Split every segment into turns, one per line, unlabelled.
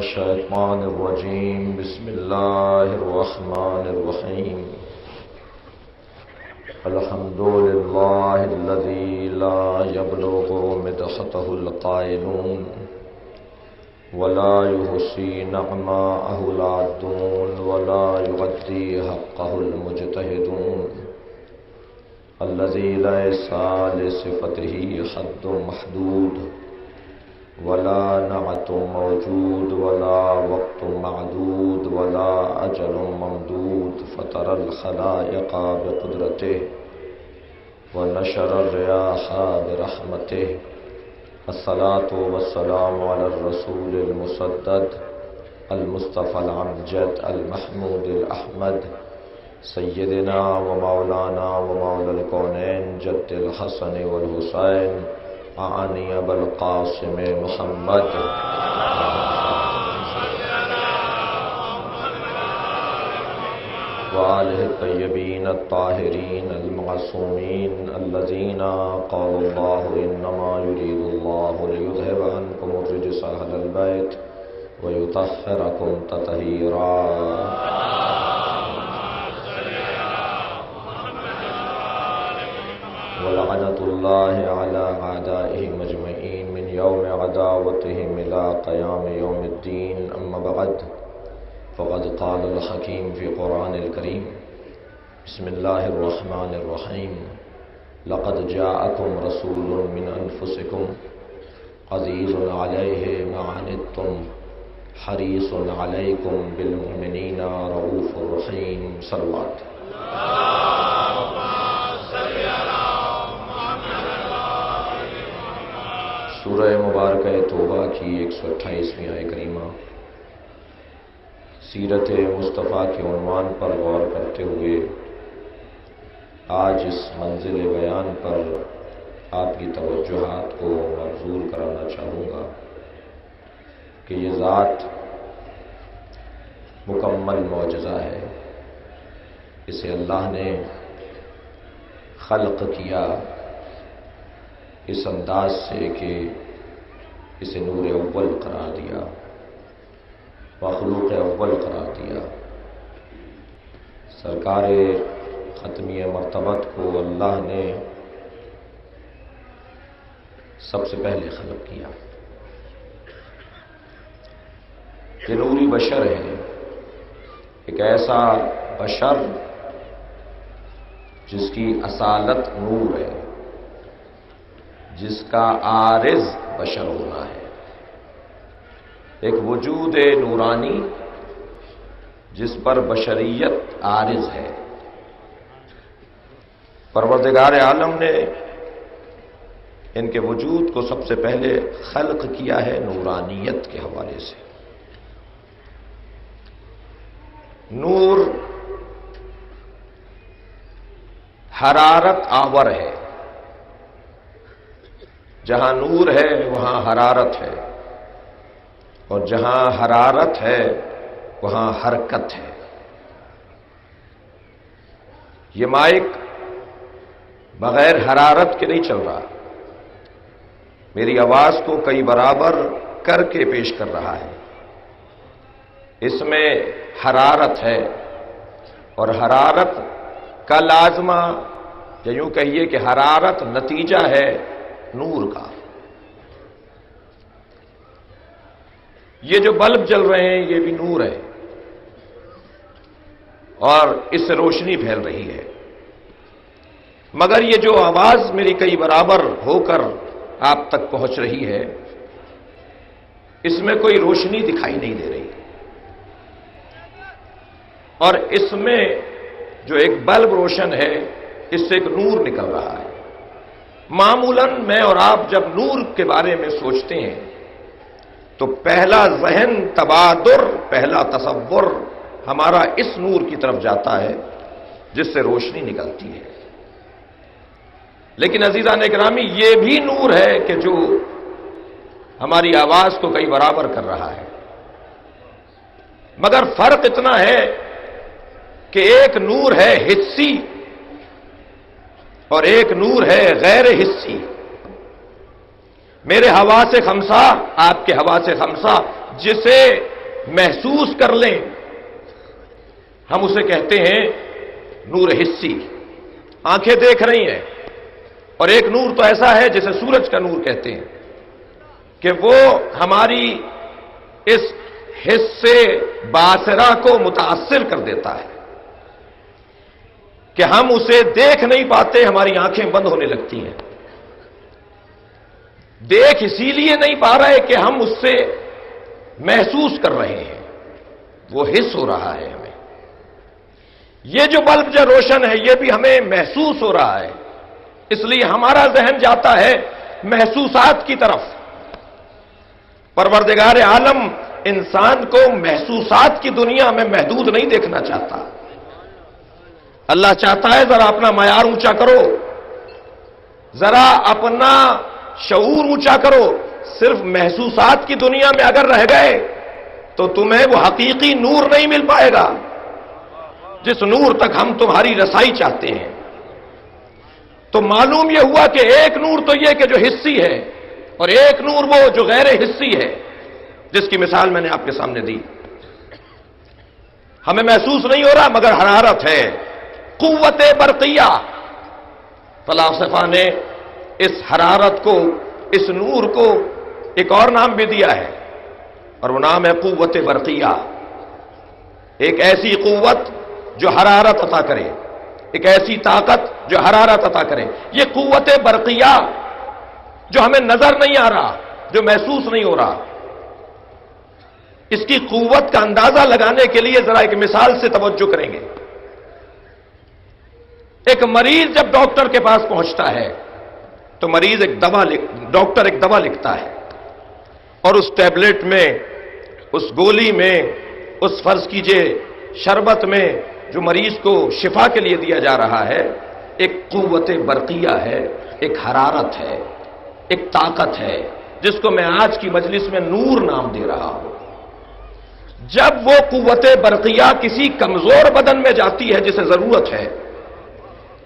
الشيطان الرجيم بسم الله الرحمن الرحيم الحمد لله الذي لا يبلغ مدحته القائلون ولا يحصي نعماءه العادون ولا يغدي حقه المجتهدون الذي ليس لصفته حد محدود ولا نعت موجود ولا وقت معدود ولا أجل ممدود فطر الخلائق بقدرته ونشر الرياح برحمته الصلاة والسلام على الرسول المسدد المصطفى الأمجد المحمود الأحمد سيدنا ومولانا ومولى الكونين جد الحسن والحسين أعني أبا القاسم محمد وآله الطيبين الطاهرين المعصومين الذين قال الله إنما يريد الله ليذهب عنكم الرجس أهل البيت ويطهركم تطهيرا ولعنة الله على أعدائهم أجمعين من يوم عداوتهم إلى قيام يوم الدين أما بعد فقد قال الحكيم في قرآن الكريم بسم الله الرحمن الرحيم لقد جاءكم رسول من أنفسكم عزيز عليه ما عنتم حريص عليكم بالمؤمنين رؤوف رحيم صلوات سورہ مبارکہ توبہ کی 128ویں آیت کریمہ سیرت مصطفیٰ کے عنوان پر غور کرتے ہوئے آج اس منزل بیان پر آپ کی توجہات کو مبذول کرانا چاہوں گا کہ یہ ذات مکمل معجزہ ہے. اسے اللہ نے خلق کیا اس انداز سے کہ اسے نور اول قرار دیا، مخلوق اول قرار دیا. سرکار ختمی مرتبت کو اللہ نے سب سے پہلے خلق کیا. یہ نوری بشر ہے، ایک ایسا بشر جس کی اصالت نور ہے، جس کا عارض بشر ہونا ہے. ایک وجود نورانی جس پر بشریت عارض ہے. پروردگار عالم نے ان کے وجود کو سب سے پہلے خلق کیا ہے نورانیت کے حوالے سے. نور حرارت آور ہے. جہاں نور ہے وہاں حرارت ہے، اور جہاں حرارت ہے وہاں حرکت ہے. یہ مائک بغیر حرارت کے نہیں چل رہا، میری آواز کو کئی برابر کر کے پیش کر رہا ہے. اس میں حرارت ہے، اور حرارت کا لازمہ یا یوں کہیے کہ حرارت نتیجہ ہے نور کا. یہ جو بلب جل رہے ہیں یہ بھی نور ہے، اور اس سے روشنی پھیل رہی ہے. مگر یہ جو آواز میری کئی برابر ہو کر آپ تک پہنچ رہی ہے، اس میں کوئی روشنی دکھائی نہیں دے رہی. اور اس میں جو ایک بلب روشن ہے اس سے ایک نور نکل رہا ہے. معمولاً میں اور آپ جب نور کے بارے میں سوچتے ہیں تو پہلا ذہن تبادر، پہلا تصور ہمارا اس نور کی طرف جاتا ہے جس سے روشنی نکلتی ہے. لیکن عزیزان اکرامی یہ بھی نور ہے کہ جو ہماری آواز کو کئی برابر کر رہا ہے. مگر فرق اتنا ہے کہ ایک نور ہے حسی اور ایک نور ہے غیر حسی. میرے حواس خمسہ، آپ کے حواس خمسہ، جسے محسوس کر لیں، ہم اسے کہتے ہیں نور حسی۔ آنکھیں دیکھ رہی ہیں، اور ایک نور تو ایسا ہے جسے سورج کا نور کہتے ہیں کہ وہ ہماری اس حصے باصرہ کو متاثر کر دیتا ہے کہ ہم اسے دیکھ نہیں پاتے، ہماری آنکھیں بند ہونے لگتی ہیں۔ دیکھ اسی لیے نہیں پا رہے کہ ہم اس سے محسوس کر رہے ہیں، وہ حس ہو رہا ہے ہمیں۔ یہ جو بلب جو روشن ہے یہ بھی ہمیں محسوس ہو رہا ہے، اس لیے ہمارا ذہن جاتا ہے محسوسات کی طرف۔ پروردگار عالم انسان کو محسوسات کی دنیا میں محدود نہیں دیکھنا چاہتا۔ اللہ چاہتا ہے ذرا اپنا معیار اونچا کرو، ذرا اپنا شعور اونچا کرو۔ صرف محسوسات کی دنیا میں اگر رہ گئے تو تمہیں وہ حقیقی نور نہیں مل پائے گا جس نور تک ہم تمہاری رسائی چاہتے ہیں۔ تو معلوم یہ ہوا کہ ایک نور تو یہ کہ جو حسی ہے، اور ایک نور وہ جو غیر حسی ہے، جس کی مثال میں نے آپ کے سامنے دی۔ ہمیں محسوس نہیں ہو رہا مگر حرارت ہے، قوت برقیہ۔ فلاسفہ نے اس حرارت کو، اس نور کو ایک اور نام بھی دیا ہے، اور وہ نام ہے قوت برقیہ۔ ایک ایسی قوت جو حرارت عطا کرے، ایک ایسی طاقت جو حرارت عطا کرے۔ یہ قوت برقیہ جو ہمیں نظر نہیں آ رہا، جو محسوس نہیں ہو رہا، اس کی قوت کا اندازہ لگانے کے لیے ذرا ایک مثال سے توجہ کریں گے۔ ایک مریض جب ڈاکٹر کے پاس پہنچتا ہے تو مریض ڈاکٹر ایک دوا لکھتا ہے، اور اس ٹیبلٹ میں، اس گولی میں، اس فرض کیجئے شربت میں جو مریض کو شفا کے لیے دیا جا رہا ہے، ایک قوت برقیہ ہے، ایک حرارت ہے، ایک طاقت ہے، جس کو میں آج کی مجلس میں نور نام دے رہا ہوں۔ جب وہ قوت برقیہ کسی کمزور بدن میں جاتی ہے جسے ضرورت ہے،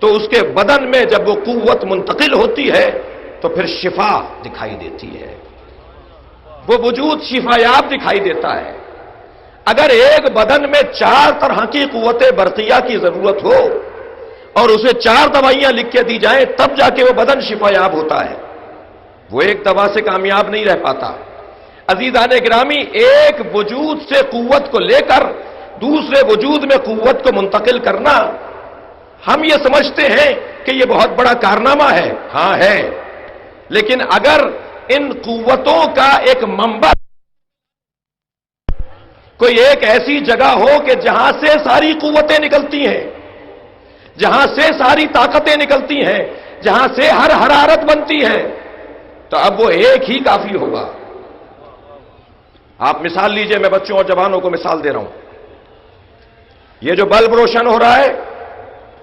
تو اس کے بدن میں جب وہ قوت منتقل ہوتی ہے تو پھر شفا دکھائی دیتی ہے، وہ وجود شفا یاب دکھائی دیتا ہے۔ اگر ایک بدن میں 4 طرح کی قوت برقیہ کی ضرورت ہو اور اسے 4 دوائیاں لکھ کے دی جائیں تب جا کے وہ بدن شفا یاب ہوتا ہے، وہ ایک دوا سے کامیاب نہیں رہ پاتا۔ عزیزان گرامی، ایک وجود سے قوت کو لے کر دوسرے وجود میں قوت کو منتقل کرنا، ہم یہ سمجھتے ہیں کہ یہ بہت بڑا کارنامہ ہے۔ ہاں ہے، لیکن اگر ان قوتوں کا ایک منبع کوئی ایک ایسی جگہ ہو کہ جہاں سے ساری قوتیں نکلتی ہیں، جہاں سے ساری طاقتیں نکلتی ہیں، جہاں سے ہر حرارت بنتی ہے، تو اب وہ ایک ہی کافی ہوگا۔ آپ مثال لیجئے، میں بچوں اور جوانوں کو مثال دے رہا ہوں۔ یہ جو بلب روشن ہو رہا ہے،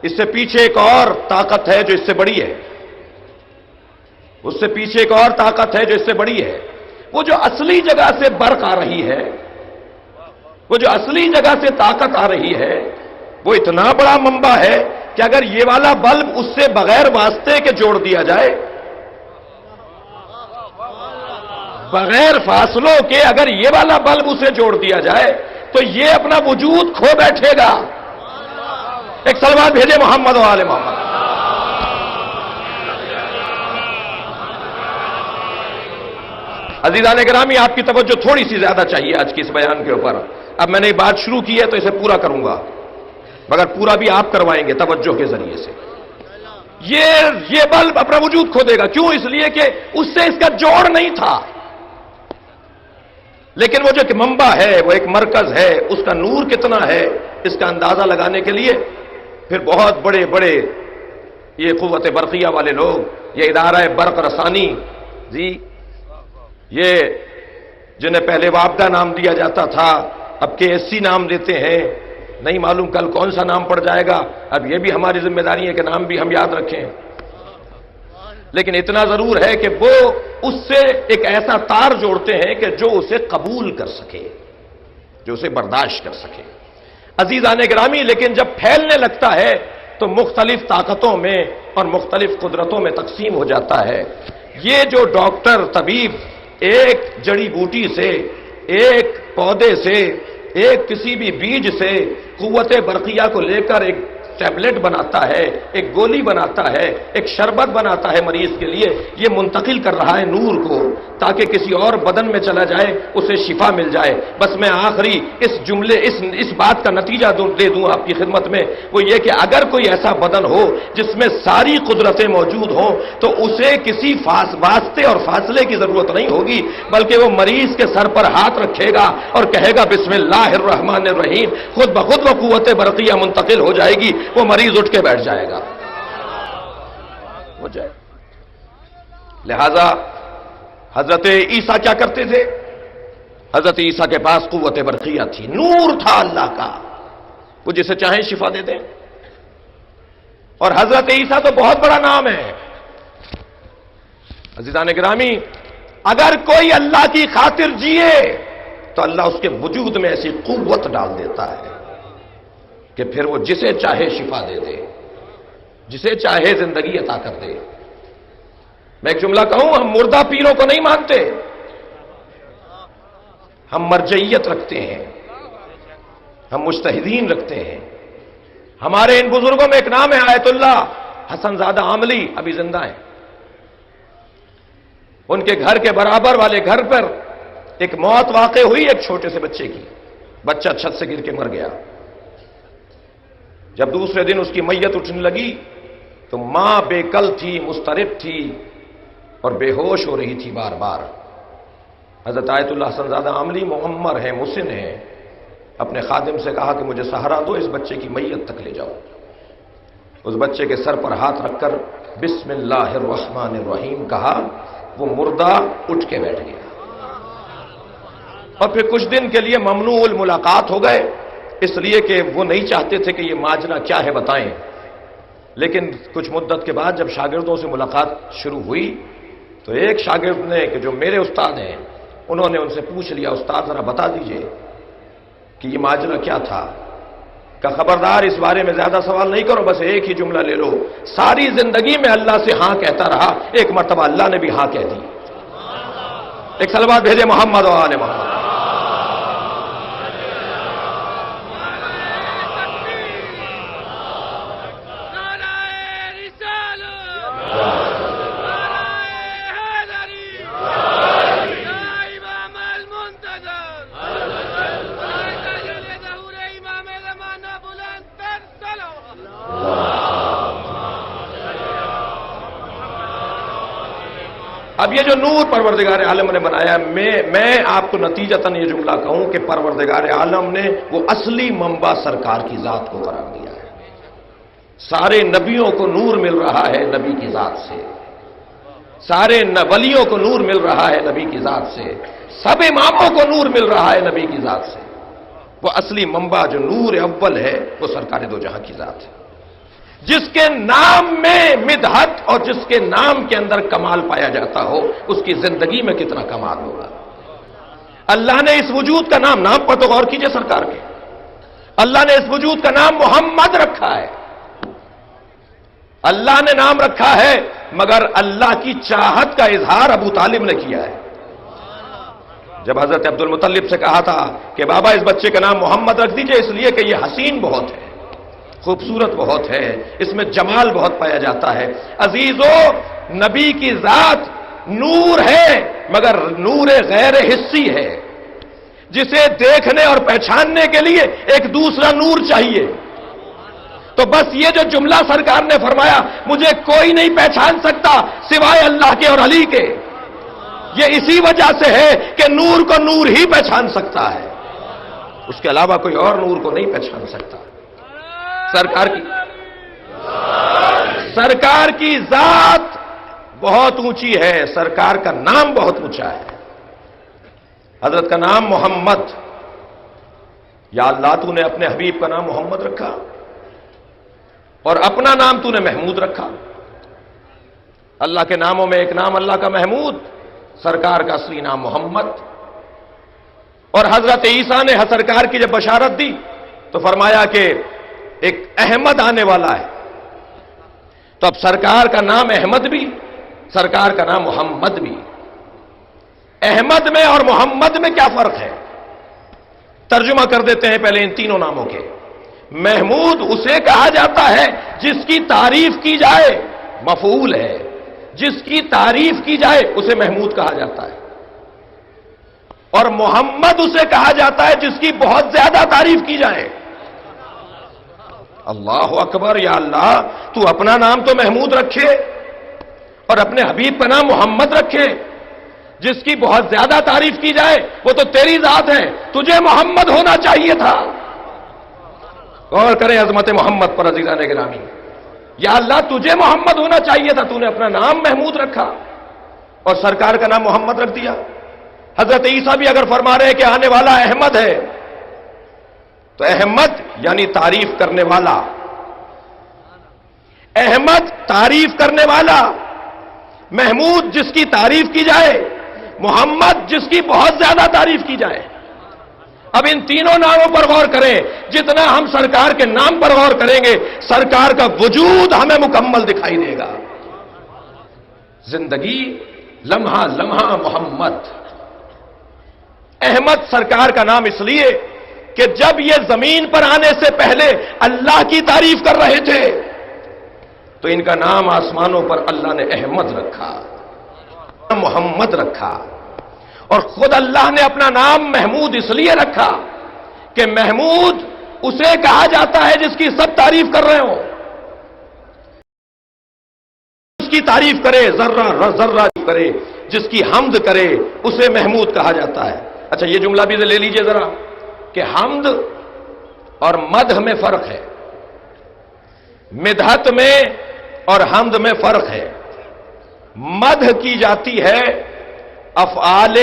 اس سے پیچھے ایک اور طاقت ہے جو اس سے بڑی ہے، اس سے پیچھے ایک اور طاقت ہے جو اس سے بڑی ہے۔ وہ جو اصلی جگہ سے برق آ رہی ہے، وہ جو اصلی جگہ سے طاقت آ رہی ہے، وہ اتنا بڑا منبع ہے کہ اگر یہ والا بلب اس سے بغیر واسطے کے جوڑ دیا جائے، بغیر فاصلوں کے اگر یہ والا بلب اسے جوڑ دیا جائے تو یہ اپنا وجود کھو بیٹھے گا۔ ایک سلوات بھیجے محمد و آل محمد۔ عزیزان گرامی، آپ کی توجہ تھوڑی سی زیادہ چاہیے آج کی اس بیان کے اوپر۔ اب میں نے یہ بات شروع کی ہے تو اسے پورا کروں گا، مگر پورا بھی آپ کروائیں گے توجہ کے ذریعے سے۔ یہ بلب اپنا وجود کھو دے گا، کیوں؟ اس لیے کہ اس سے اس کا جوڑ نہیں تھا، لیکن وہ جو ایک منبع ہے، وہ ایک مرکز ہے، اس کا نور کتنا ہے، اس کا اندازہ لگانے کے لیے پھر بہت بڑے بڑے یہ قوت برقیہ والے لوگ، یہ ادارہ برق رسانی جی، یہ جنہیں پہلے وابدہ نام دیا جاتا تھا اب KSC نام دیتے ہیں، نہیں معلوم کل کون سا نام پڑ جائے گا۔ اب یہ بھی ہماری ذمہ داری ہے کہ نام بھی ہم یاد رکھیں، لیکن اتنا ضرور ہے کہ وہ اس سے ایک ایسا تار جوڑتے ہیں کہ جو اسے قبول کر سکے، جو اسے برداشت کر سکے۔ عزیزان گرامی، لیکن جب پھیلنے لگتا ہے تو مختلف طاقتوں میں اور مختلف قدرتوں میں تقسیم ہو جاتا ہے۔ یہ جو ڈاکٹر طبیب ایک جڑی بوٹی سے، ایک پودے سے، ایک کسی بھی بیج سے قوت برقیہ کو لے کر ایک ٹیبلٹ بناتا ہے، ایک گولی بناتا ہے، ایک شربت بناتا ہے مریض کے لیے، یہ منتقل کر رہا ہے نور کو تاکہ کسی اور بدن میں چلا جائے، اسے شفا مل جائے۔ بس میں آخری اس جملے اس بات کا نتیجہ دے دوں آپ کی خدمت میں، وہ یہ کہ اگر کوئی ایسا بدن ہو جس میں ساری قدرتیں موجود ہوں تو اسے کسی واسطے اور فاصلے کی ضرورت نہیں ہوگی، بلکہ وہ مریض کے سر پر ہاتھ رکھے گا اور کہے گا بسم اللہ الرحمن الرحیم، خود بخود وہ قوت برقیہ منتقل ہو جائے گی، وہ مریض اٹھ کے بیٹھ جائے گا، ہو جائے۔ لہذا حضرت عیسیٰ کیا کرتے تھے؟ حضرت عیسیٰ کے پاس قوت برقیہ تھی، نور تھا اللہ کا، وہ جسے چاہیں شفا دے دیں۔ اور حضرت عیسیٰ تو بہت بڑا نام ہے عزیزان گرامی، اگر کوئی اللہ کی خاطر جیے تو اللہ اس کے وجود میں ایسی قوت ڈال دیتا ہے کہ پھر وہ جسے چاہے شفا دے دے، جسے چاہے زندگی عطا کر دے۔ میں ایک جملہ کہوں، ہم مردہ پیروں کو نہیں مانتے، ہم مرجعیت رکھتے ہیں، ہم مجتہدین رکھتے ہیں۔ ہمارے ان بزرگوں میں ایک نام ہے آیت اللہ حسن زادہ عاملی، ابھی زندہ ہیں۔ ان کے گھر کے برابر والے گھر پر ایک موت واقع ہوئی ایک چھوٹے سے بچے کی، بچہ چھت سے گر کے مر گیا۔ جب دوسرے دن اس کی میت اٹھنے لگی تو ماں بے کل تھی، مضطرب تھی اور بے ہوش ہو رہی تھی بار بار۔ حضرت آیت اللہ حسن زادہ عاملی معمر ہیں، مسن ہیں، اپنے خادم سے کہا کہ مجھے سہارا دو، اس بچے کی میت تک لے جاؤ۔ اس بچے کے سر پر ہاتھ رکھ کر بسم اللہ الرحمن الرحیم کہا، وہ مردہ اٹھ کے بیٹھ گیا۔ اور پھر کچھ دن کے لیے ممنوع الملاقات ہو گئے، اس لیے کہ وہ نہیں چاہتے تھے کہ یہ ماجرا کیا ہے بتائیں۔ لیکن کچھ مدت کے بعد جب شاگردوں سے ملاقات شروع ہوئی تو ایک شاگرد نے کہ جو میرے استاد ہیں، انہوں نے ان سے پوچھ لیا، استاد ذرا بتا دیجئے کہ یہ ماجرا کیا تھا؟ کہ خبردار اس بارے میں زیادہ سوال نہیں کرو، بس ایک ہی جملہ لے لو۔ ساری زندگی میں اللہ سے ہاں کہتا رہا، ایک مرتبہ اللہ نے بھی ہاں کہہ دی۔ ایک صلوات بھیجے محمد و آل محمد۔ اب یہ جو نور پروردگار عالم نے بنایا، میں آپ کو نتیجتاً یہ جملہ کہوں کہ پروردگار عالم نے وہ اصلی منبع سرکار کی ذات کو قرار دیا ہے۔ سارے نبیوں کو نور مل رہا ہے نبی کی ذات سے، سارے ولیوں کو نور مل رہا ہے نبی کی ذات سے، سب اماموں کو نور مل رہا ہے نبی کی ذات سے۔ وہ اصلی منبع جو نور اول ہے وہ سرکار دو جہاں کی ذات ہے۔ جس کے نام میں مدحت اور جس کے نام کے اندر کمال پایا جاتا ہو، اس کی زندگی میں کتنا کمال ہوگا۔ اللہ نے اس وجود کا نام پر تو غور کیجئے سرکار کے، اللہ نے اس وجود کا نام محمد رکھا ہے۔ اللہ نے نام رکھا ہے مگر اللہ کی چاہت کا اظہار ابو طالب نے کیا ہے۔ جب حضرت عبد المطلب سے کہا تھا کہ بابا اس بچے کا نام محمد رکھ دیجئے، اس لیے کہ یہ حسین بہت ہے، خوبصورت بہت ہے، اس میں جمال بہت پایا جاتا ہے۔ عزیزو، نبی کی ذات نور ہے مگر نور غیر حسی ہے، جسے دیکھنے اور پہچاننے کے لیے ایک دوسرا نور چاہیے۔ تو بس یہ جو جملہ سرکار نے فرمایا، مجھے کوئی نہیں پہچان سکتا سوائے اللہ کے اور علی کے، یہ اسی وجہ سے ہے کہ نور کو نور ہی پہچان سکتا ہے، اس کے علاوہ کوئی اور نور کو نہیں پہچان سکتا۔ سرکار کی ذات بہت اونچی ہے، سرکار کا نام بہت اونچا ہے۔ حضرت کا نام محمد، یا اللہ تو نے اپنے حبیب کا نام محمد رکھا اور اپنا نام تو نے محمود رکھا۔ اللہ کے ناموں میں ایک نام اللہ کا محمود، سرکار کا اصلی نام محمد۔ اور حضرت عیسیٰ نے سرکار کی جب بشارت دی تو فرمایا کہ ایک احمد آنے والا ہے، تو اب سرکار کا نام احمد بھی، سرکار کا نام محمد بھی۔ احمد میں اور محمد میں کیا فرق ہے؟ ترجمہ کر دیتے ہیں پہلے ان تینوں ناموں کے۔ محمود اسے کہا جاتا ہے جس کی تعریف کی جائے، مفعول ہے، جس کی تعریف کی جائے اسے محمود کہا جاتا ہے، اور محمد اسے کہا جاتا ہے جس کی بہت زیادہ تعریف کی جائے۔ اللہ اکبر، یا اللہ تو اپنا نام تو محمود رکھے اور اپنے حبیب کا نام محمد رکھے، جس کی بہت زیادہ تعریف کی جائے وہ تو تیری ذات ہے، تجھے محمد ہونا چاہیے تھا۔ غور کریں عظمت محمد پر عزیزان گرامی، یا اللہ تجھے محمد ہونا چاہیے تھا، تو نے اپنا نام محمود رکھا اور سرکار کا نام محمد رکھ دیا۔ حضرت عیسیٰ بھی اگر فرما رہے ہیں کہ آنے والا احمد ہے، تو احمد یعنی تعریف کرنے والا، احمد تعریف کرنے والا، محمود جس کی تعریف کی جائے، محمد جس کی بہت زیادہ تعریف کی جائے۔ اب ان تینوں ناموں پر غور کریں، جتنا ہم سرکار کے نام پر غور کریں گے سرکار کا وجود ہمیں مکمل دکھائی دے گا۔ زندگی لمحہ لمحہ محمد۔ احمد سرکار کا نام اس لیے کہ جب یہ زمین پر آنے سے پہلے اللہ کی تعریف کر رہے تھے تو ان کا نام آسمانوں پر اللہ نے احمد رکھا، محمد رکھا، اور خود اللہ نے اپنا نام محمود اس لیے رکھا کہ محمود اسے کہا جاتا ہے جس کی سب تعریف کر رہے ہوں، جس کی تعریف کرے، ذرہ ذرہ کرے، جس کی حمد کرے اسے محمود کہا جاتا ہے۔ اچھا یہ جملہ بھی لے لیجئے ذرا کہ حمد اور مدح میں فرق ہے، مدحت میں اور حمد میں فرق ہے۔ مدح کی جاتی ہے افعال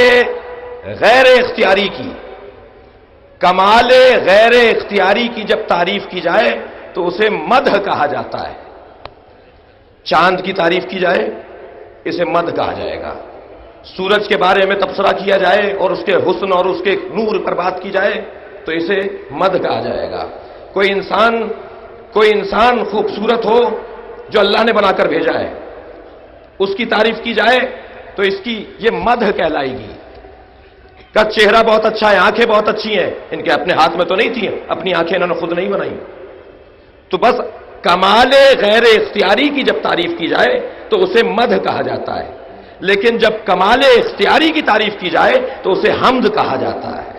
غیر اختیاری کی، کمال غیر اختیاری کی جب تعریف کی جائے تو اسے مدح کہا جاتا ہے۔ چاند کی تعریف کی جائے اسے مدح کہا جائے گا، سورج کے بارے میں تبصرہ کیا جائے اور اس کے حسن اور اس کے نور پر بات کی جائے تو اسے مدح کہا جائے گا۔ کوئی انسان خوبصورت ہو جو اللہ نے بنا کر بھیجا ہے، اس کی تعریف کی جائے تو اس کی یہ مدح کہلائے گی۔ کا چہرہ بہت اچھا ہے، آنکھیں بہت اچھی ہیں، ان کے اپنے ہاتھ میں تو نہیں تھیں، اپنی آنکھیں انہوں نے خود نہیں بنائی، تو بس کمال غیر اختیاری کی جب تعریف کی جائے تو اسے مدح کہا جاتا ہے، لیکن جب کمال اختیاری کی تعریف کی جائے تو اسے حمد کہا جاتا ہے۔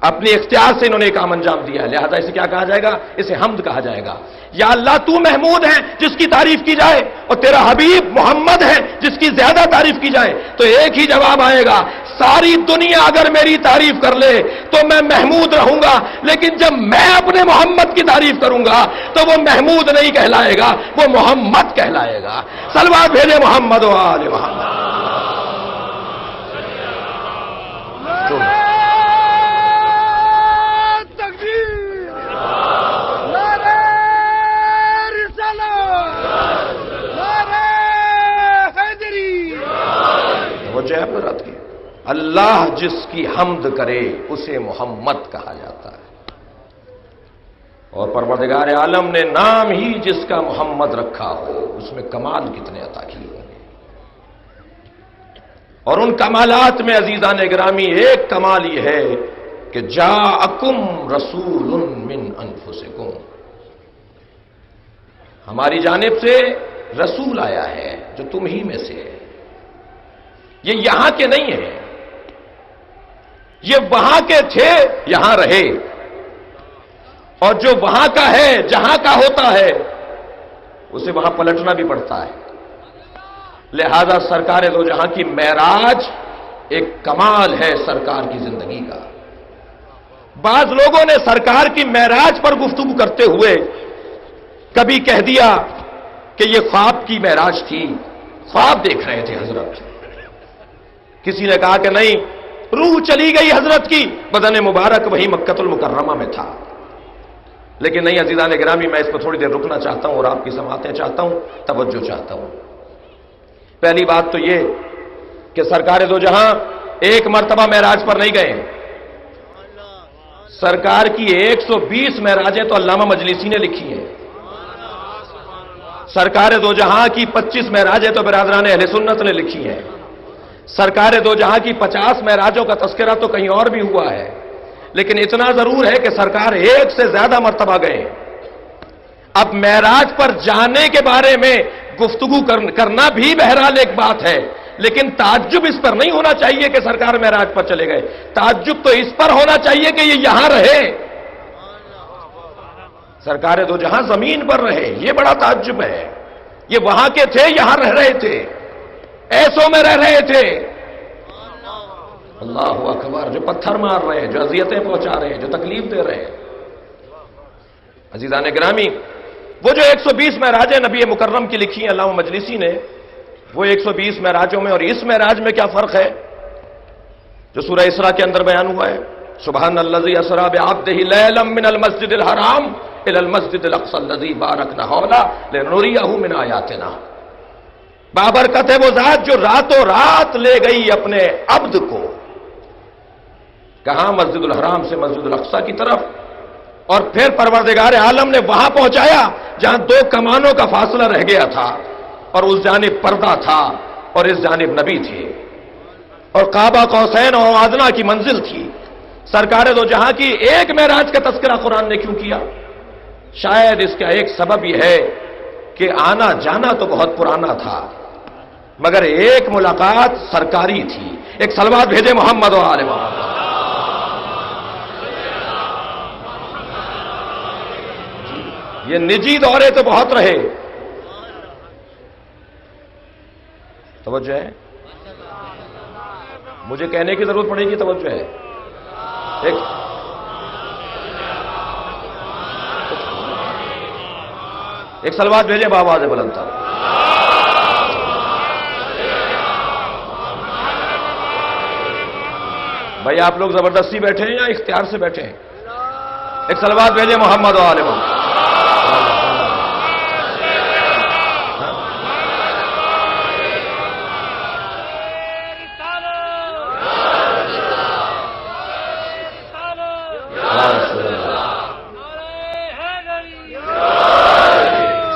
اپنے اختیار سے انہوں نے کام انجام دیا ہے، لہذا اسے کیا کہا جائے گا؟ اسے حمد کہا جائے گا۔ یا اللہ تو محمود ہے جس کی تعریف کی جائے اور تیرا حبیب محمد ہے جس کی زیادہ تعریف کی جائے، تو ایک ہی جواب آئے گا، ساری دنیا اگر میری تعریف کر لے تو میں محمود رہوں گا، لیکن جب میں اپنے محمد کی تعریف کروں گا تو وہ محمود نہیں کہلائے گا، وہ محمد کہلائے گا۔ صلوات بھیجے محمد و آل محمد۔ اللہ جس کی حمد کرے اسے محمد کہا جاتا ہے، اور پروردگار عالم نے نام ہی جس کا محمد رکھا ہو اس میں کمال کتنے عطا کیے ہوں گے۔ اور ان کمالات میں عزیزان گرامی ایک کمال یہ ہے کہ جاءکم رسول من انفسکم، ہماری جانب سے رسول آیا ہے جو تم ہی میں سے ہے۔ یہ یہاں کے نہیں ہیں، یہ وہاں کے تھے، یہاں رہے، اور جو وہاں کا ہے، جہاں کا ہوتا ہے، اسے وہاں پلٹنا بھی پڑتا ہے۔ لہذا سرکار دو جہاں کی معراج ایک کمال ہے سرکار کی زندگی کا۔ بعض لوگوں نے سرکار کی معراج پر گفتگو کرتے ہوئے کبھی کہہ دیا کہ یہ خواب کی معراج تھی، خواب دیکھ رہے تھے حضرت۔ کسی نے کہا کہ نہیں، روح چلی گئی حضرت کی، بدن مبارک وہی مکہ المکرمہ میں تھا۔ لیکن نہیں عزیزان گرامی، میں اس پر تھوڑی دیر رکنا چاہتا ہوں اور آپ کی سماعتیں چاہتا ہوں، توجہ چاہتا ہوں۔ پہلی بات تو یہ کہ سرکار دو جہاں ایک مرتبہ معراج پر نہیں گئے، سرکار کی 120 معراجیں تو علامہ مجلسی نے لکھی ہیں، سرکار دو جہاں کی 25 معراجیں تو برادران اہل سنت نے لکھی ہیں، سرکار دو جہاں کی 50 معراجوں کا تذکرہ تو کہیں اور بھی ہوا ہے، لیکن اتنا ضرور ہے کہ سرکار ایک سے زیادہ مرتبہ گئے۔ اب معراج پر جانے کے بارے میں گفتگو کرنا بھی بہرحال ایک بات ہے، لیکن تعجب اس پر نہیں ہونا چاہیے کہ سرکار معراج پر چلے گئے، تعجب تو اس پر ہونا چاہیے کہ یہ یہاں رہے، سرکار دو جہاں زمین پر رہے، یہ بڑا تعجب ہے۔ یہ وہاں کے تھے، یہاں رہ رہے تھے، ایسوں میں رہ رہے تھے۔ اللہ اکبر، جو پتھر مار رہے ہیں، جو اذیتیں پہنچا رہے ہیں، جو تکلیف دے رہے ہیں۔ عزیزان گرامی، وہ جو 120 معراجیں نبی مکرم کی لکھی ہیں علامہ مجلسی نے، وہ 120 معراجوں میں اور اس معراج میں کیا فرق ہے جو سورہ اسراء کے اندر بیان ہوا ہے؟ سبحان الذی اسری بعبدہ لیلا من المسجد الحرام الی المسجد الاقصی الذی بارکنا حولہ لنریہ من آیاتنا۔ بابرکت ہے وہ ذات جو راتوں رات لے گئی اپنے عبد کو، کہاں؟ مسجد الحرام سے مسجد الاقصی کی طرف، اور پھر پروردگار عالم نے وہاں پہنچایا جہاں 2 کمانوں کا فاصلہ رہ گیا تھا، اور اس جانب پردہ تھا اور اس جانب نبی تھے، اور کعبہ قوسین اور ادنیٰ کی منزل تھی۔ سرکار دو جہاں کی ایک معراج کا تذکرہ قرآن نے کیوں کیا؟ شاید اس کا ایک سبب یہ ہے کہ آنا جانا تو بہت پرانا تھا، مگر ایک ملاقات سرکاری تھی۔ ایک صلوات بھیجے محمد و آل محمد۔ یہ نجی دورے تو بہت رہے، توجہ ہے، مجھے کہنے کی ضرورت پڑے گی، توجہ ہے۔ ایک صلوات بھیجے بآواز بلند تر۔ بھائی آپ لوگ زبردستی بیٹھے ہیں یا اختیار سے بیٹھے ہیں؟ ایک صلوات بھیجے محمد و آل محمد۔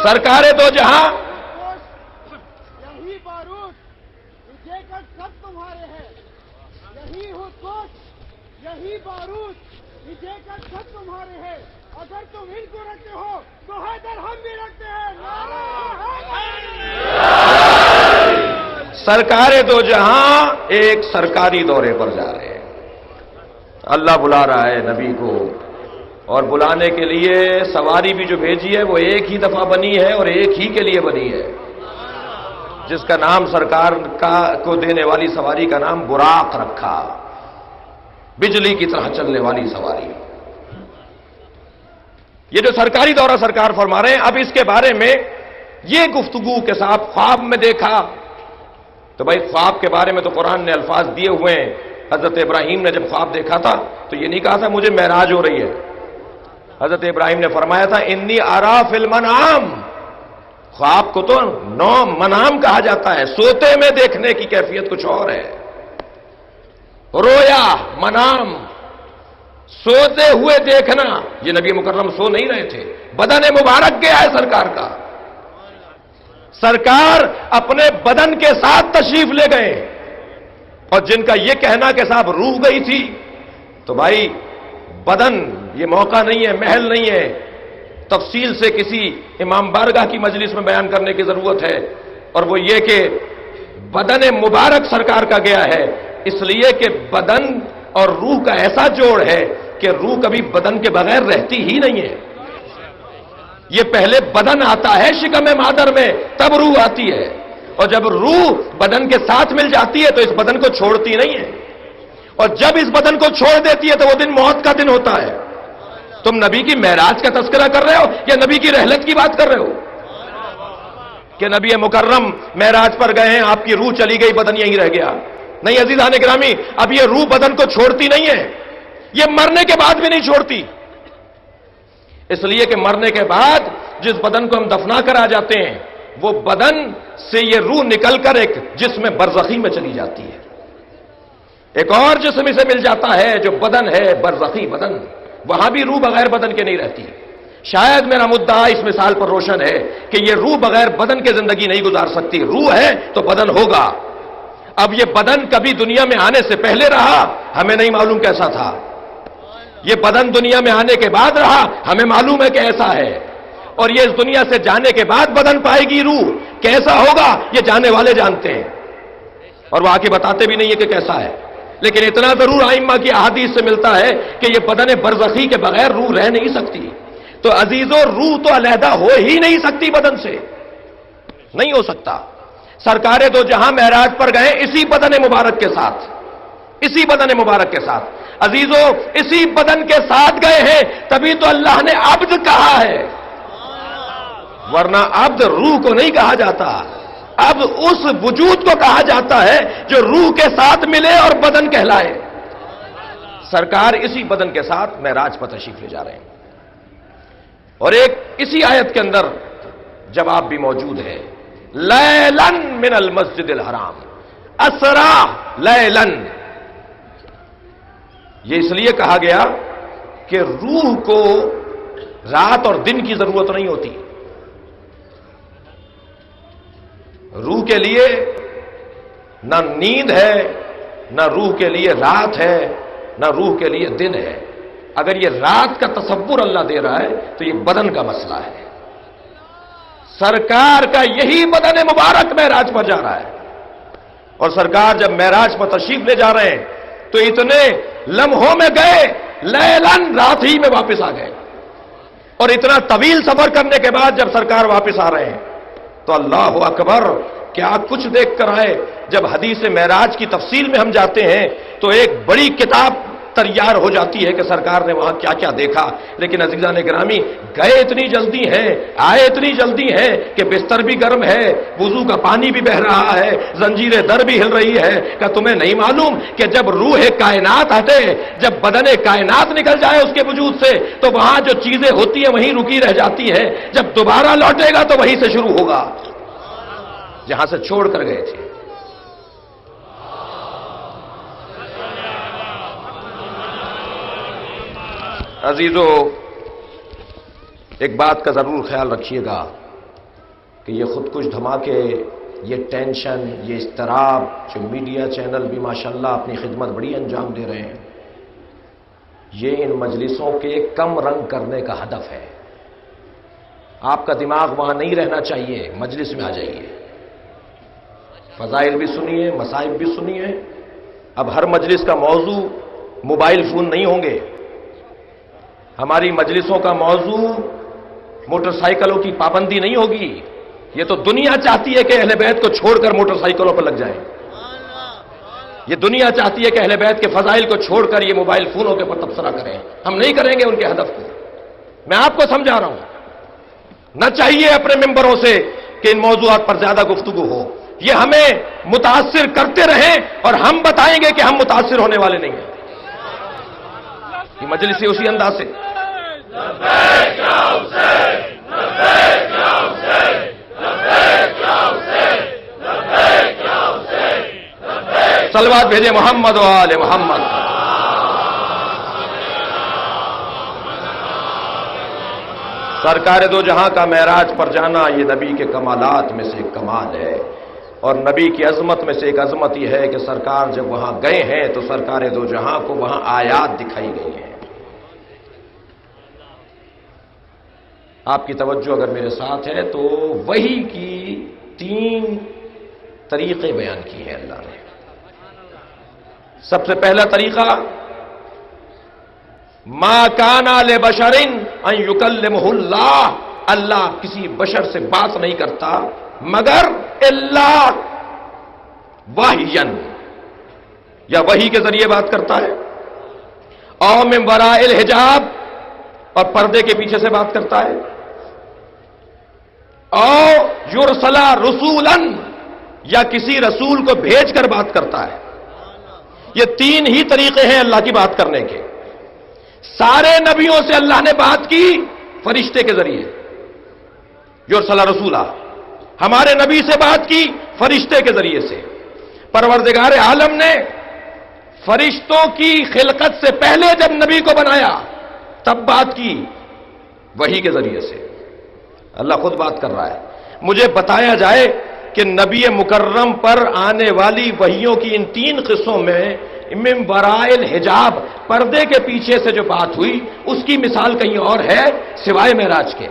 سرکار دو جہاں
یہی بارود مجھے کر سب تمہارے ہیں، یہی ہوش یہی بارود مجھے کر سب تمہارے ہیں، اگر تم ان کو رکھتے ہو تو حیدر ہم بھی رکھتے ہیں۔ نعرہ حیدر۔
سرکار دو جہاں ایک سرکاری دورے پر جا رہے ہیں، اللہ بلا رہا ہے نبی کو، اور بلانے کے لیے سواری بھی جو بھیجی ہے وہ ایک ہی دفعہ بنی ہے اور ایک ہی کے لیے بنی ہے، جس کا نام سرکار کو دینے والی سواری کا نام براق رکھا، بجلی کی طرح چلنے والی سواری۔ یہ جو سرکاری دورہ سرکار فرما رہے ہیں، اب اس کے بارے میں یہ گفتگو کے ساتھ خواب میں دیکھا، تو بھائی خواب کے بارے میں تو قرآن نے الفاظ دیے ہوئے ہیں۔ حضرت ابراہیم نے جب خواب دیکھا تھا تو یہ نہیں کہا تھا مجھے معراج ہو رہی ہے، حضرت ابراہیم نے فرمایا تھا انی ارا فی المنام۔ خواب کو تو نوم منام کہا جاتا ہے، سوتے میں دیکھنے کی کیفیت کچھ اور ہے۔ رویا، منام، سوتے ہوئے دیکھنا، یہ نبی مکرم سو نہیں رہے تھے، بدن مبارک گیا ہے سرکار کا، سرکار اپنے بدن کے ساتھ تشریف لے گئے، اور جن کا یہ کہنا کہ صاحب روح گئی تھی، تو بھائی بدن یہ موقع نہیں ہے، محل نہیں ہے، تفصیل سے کسی امام بارگاہ کی مجلس میں بیان کرنے کی ضرورت ہے، اور وہ یہ کہ بدن مبارک سرکار کا گیا ہے، اس لیے کہ بدن اور روح کا ایسا جوڑ ہے کہ روح کبھی بدن کے بغیر رہتی ہی نہیں ہے۔ یہ پہلے بدن آتا ہے شکم مادر میں، تب روح آتی ہے، اور جب روح بدن کے ساتھ مل جاتی ہے تو اس بدن کو چھوڑتی نہیں ہے، اور جب اس بدن کو چھوڑ دیتی ہے تو وہ دن موت کا دن ہوتا ہے۔ تم نبی کی معراج کا تذکرہ کر رہے ہو یا نبی کی رحلت کی بات کر رہے ہو کہ نبی مکرم معراج پر گئے ہیں، آپ کی روح چلی گئی، بدن یہیں رہ گیا؟ نہیں عزیزان گرامی، اب یہ روح بدن کو چھوڑتی نہیں ہے، یہ مرنے کے بعد بھی نہیں چھوڑتی، اس لیے کہ مرنے کے بعد جس بدن کو ہم دفنا کر آ جاتے ہیں وہ بدن سے یہ روح نکل کر ایک جسم برزخی میں چلی جاتی ہے، ایک اور جسم سے مل جاتا ہے جو بدن ہے برزخی بدن، وہاں بھی روح بغیر بدن کے نہیں رہتی۔ شاید میرا مدعا اس مثال پر روشن ہے کہ یہ روح بغیر بدن کے زندگی نہیں گزار سکتی، روح ہے تو بدن ہوگا۔ اب یہ بدن کبھی دنیا میں آنے سے پہلے رہا، ہمیں نہیں معلوم کیسا تھا، یہ بدن دنیا میں آنے کے بعد رہا، ہمیں معلوم ہے کہ ایسا ہے، اور یہ اس دنیا سے جانے کے بعد بدن پائے گی روح، کیسا ہوگا یہ جانے والے جانتے ہیں، اور وہ آ کے بتاتے بھی نہیں ہے کہ کیسا ہے، لیکن اتنا ضرور ائمہ کی احادیث سے ملتا ہے کہ یہ بدن برزخی کے بغیر روح رہ نہیں سکتی۔ تو عزیزو، روح تو علیحدہ ہو ہی نہیں سکتی بدن سے، نہیں ہو سکتا۔ سرکار دو جہاں معراج پر گئے اسی بدن مبارک کے ساتھ، اسی بدن مبارک کے ساتھ، عزیزو اسی بدن کے ساتھ گئے ہیں، تبھی تو اللہ نے عبد کہا ہے، ورنہ عبد روح کو نہیں کہا جاتا، اب اس وجود کو کہا جاتا ہے جو روح کے ساتھ ملے اور بدن کہلائے۔ سرکار اسی بدن کے ساتھ معراج پر تشریف لے جا رہے ہیں، اور ایک اسی آیت کے اندر جواب بھی موجود ہے، لیلن من المسجد الحرام اسرا لیلن، یہ اس لیے کہا گیا کہ روح کو رات اور دن کی ضرورت نہیں ہوتی، روح کے لیے نہ نیند ہے، نہ روح کے لیے رات ہے، نہ روح کے لیے دن ہے۔ اگر یہ رات کا تصور اللہ دے رہا ہے تو یہ بدن کا مسئلہ ہے۔ سرکار کا یہی بدن مبارک معراج پر جا رہا ہے، اور سرکار جب معراج پر تشریف لے جا رہے ہیں تو اتنے لمحوں میں گئے، لیلن رات ہی میں واپس آ گئے، اور اتنا طویل سفر کرنے کے بعد جب سرکار واپس آ رہے ہیں تو اللہ اکبر، کیا کچھ دیکھ کر آئے۔ جب حدیث معراج کی تفصیل میں ہم جاتے ہیں تو ایک بڑی کتاب تیار ہو جاتی ہے کہ سرکار نے وہاں کیا کیا دیکھا، لیکن عزیزان گرامی، گئے اتنی جلدی ہیں، آئے اتنی جلدی ہیں کہ بستر بھی گرم ہے، وضو کا پانی بھی بہہ رہا ہے، زنجیر در بھی ہل رہی ہے۔ کہ تمہیں نہیں معلوم کہ جب روح کائنات ہٹے، جب بدن کائنات نکل جائے اس کے وجود سے، تو وہاں جو چیزیں ہوتی ہیں وہیں رکی رہ جاتی ہیں، جب دوبارہ لوٹے گا تو وہیں سے شروع ہوگا جہاں سے چھوڑ کر گئے تھے۔ عزیزو، ایک بات کا ضرور خیال رکھیے گا کہ یہ خودکش دھماکے، یہ ٹینشن، یہ اضطراب جو میڈیا چینل بھی ماشاءاللہ اپنی خدمت بڑی انجام دے رہے ہیں، یہ ان مجلسوں کے کم رنگ کرنے کا ہدف ہے۔ آپ کا دماغ وہاں نہیں رہنا چاہیے، مجلس میں آ جائیے، فضائل بھی سنیے، مصائب بھی سنیے۔ اب ہر مجلس کا موضوع موبائل فون نہیں ہوں گے، ہماری مجلسوں کا موضوع موٹر سائیکلوں کی پابندی نہیں ہوگی۔ یہ تو دنیا چاہتی ہے کہ اہل بیت کو چھوڑ کر موٹر سائیکلوں پر لگ جائیں، یہ دنیا چاہتی ہے کہ اہل بیت کے فضائل کو چھوڑ کر یہ موبائل فونوں کے اوپر تبصرہ کریں۔ ہم نہیں کریں گے ان کے ہدف کو، میں آپ کو سمجھا رہا ہوں۔ نہ چاہیے اپنے ممبروں سے کہ ان موضوعات پر زیادہ گفتگو ہو، یہ ہمیں متاثر کرتے رہیں اور ہم بتائیں گے کہ ہم متاثر ہونے والے نہیں ہیں۔ یہ مجلس اسی انداز سے صلوات بھیجے محمد و آل محمد۔ سرکار دو جہاں کا معراج پر جانا یہ نبی کے کمالات میں سے ایک کمال ہے، اور نبی کی عظمت میں سے ایک عظمت یہ ہے کہ سرکار جب وہاں گئے ہیں تو سرکار دو جہاں کو وہاں آیات دکھائی گئی ہیں۔ آپ کی توجہ اگر میرے ساتھ ہے تو وحی کی 3 طریقے بیان کی ہیں اللہ نے۔ سب سے پہلا طریقہ، ما کان لبشر ان یکلمہ اللہ، اللہ کسی بشر سے بات نہیں کرتا مگر الا وحیا، یا وحی کے ذریعے بات کرتا ہے، او من وراء الحجاب، اور پردے کے پیچھے سے بات کرتا ہے، او یرسل رسولا، یا کسی رسول کو بھیج کر بات کرتا ہے۔ یہ 3 ہی طریقے ہیں اللہ کی بات کرنے کے۔ سارے نبیوں سے اللہ نے بات کی فرشتے کے ذریعے، یرسل رسولا، ہمارے نبی سے بات کی فرشتے کے ذریعے سے۔ پروردگار عالم نے فرشتوں کی خلقت سے پہلے جب نبی کو بنایا تب بات کی وحی کے ذریعے سے۔ اللہ خود بات کر رہا ہے۔ مجھے بتایا جائے کہ نبی مکرم پر آنے والی وحیوں کی ان 3 قصوں میں من وراء الحجاب، پردے کے پیچھے سے جو بات ہوئی، اس کی مثال کہیں اور ہے سوائے معراج کے،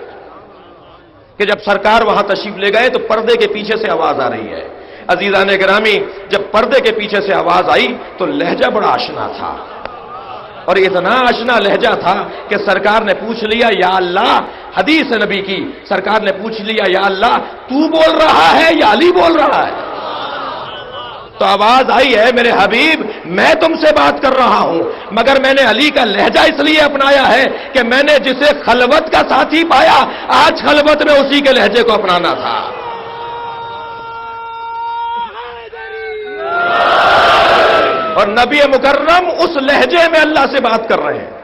کہ جب سرکار وہاں تشریف لے گئے تو پردے کے پیچھے سے آواز آ رہی ہے۔ عزیزان گرامی، جب پردے کے پیچھے سے آواز آئی تو لہجہ بڑا آشنا تھا، اور اتنا آشنا لہجہ تھا کہ سرکار نے پوچھ لیا یا اللہ، حدیث نبی کی، سرکار نے پوچھ لیا یا اللہ تو بول رہا ہے یا علی بول رہا ہے؟ تو آواز آئی ہے میرے حبیب میں تم سے بات کر رہا ہوں، مگر میں نے علی کا لہجہ اس لیے اپنایا ہے کہ میں نے جسے خلوت کا ساتھی پایا، آج خلوت میں اسی کے لہجے کو اپنانا تھا۔ اور نبی مکرم اس لہجے میں اللہ سے بات کر رہے ہیں۔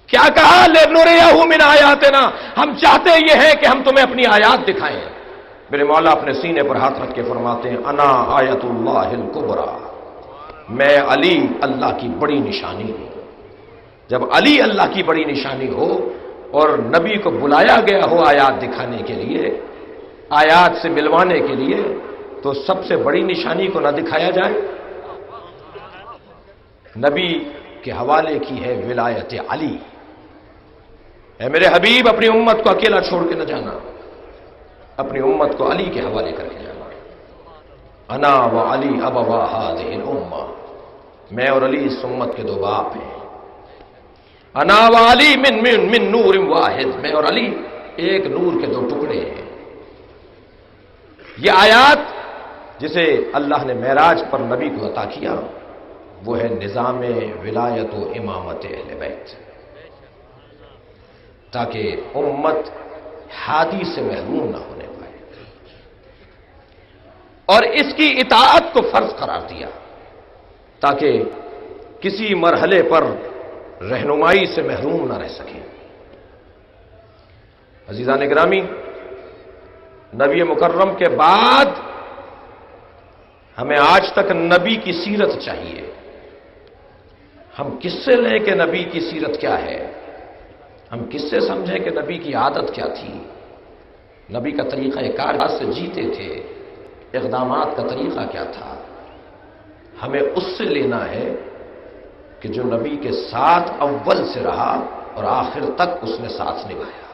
کیا کہا؟ لِنُرِيَهُ مِنْ آیاتنا، ہم چاہتے یہ ہے کہ ہم تمہیں اپنی آیات دکھائیں۔ میرے مولا اپنے سینے پر ہاتھ رکھ کے فرماتے ہیں انا آیت اللہ الکبریٰ، میں علی اللہ کی بڑی نشانی ہوں۔ جب علی اللہ کی بڑی نشانی ہو اور نبی کو بلایا گیا ہو آیات دکھانے کے لیے، آیات سے ملوانے کے لیے، تو سب سے بڑی نشانی کو نہ دکھایا جائے؟ نبی کے حوالے کی ہے ولایت علی۔ اے میرے حبیب اپنی امت کو اکیلا چھوڑ کے نہ جانا، اپنی امت کو علی کے حوالے کر کے جانا۔ انا و علی ابوا هذه الامہ، میں اور علی اس امت کے 2 باپ ہیں۔ انا و علی من نور واحد، میں اور علی ایک نور کے 2 ٹکڑے ہیں۔ یہ آیات جسے اللہ نے معراج پر نبی کو عطا کیا وہ ہے نظام ولایت و امامت اہل بیت، تاکہ امت ہادی سے محروم نہ ہونے پائے، اور اس کی اطاعت کو فرض قرار دیا تاکہ کسی مرحلے پر رہنمائی سے محروم نہ رہ سکے۔ عزیزان گرامی، نبی مکرم کے بعد ہمیں آج تک نبی کی سیرت چاہیے۔ ہم کس سے لیں کہ نبی کی سیرت کیا ہے؟ ہم کس سے سمجھیں کہ نبی کی عادت کیا تھی؟ نبی کا طریقہ کار سے جیتے تھے، اقدامات کا طریقہ کیا تھا؟ ہمیں اس سے لینا ہے کہ جو نبی کے ساتھ اول سے رہا اور آخر تک اس نے ساتھ نبھایا۔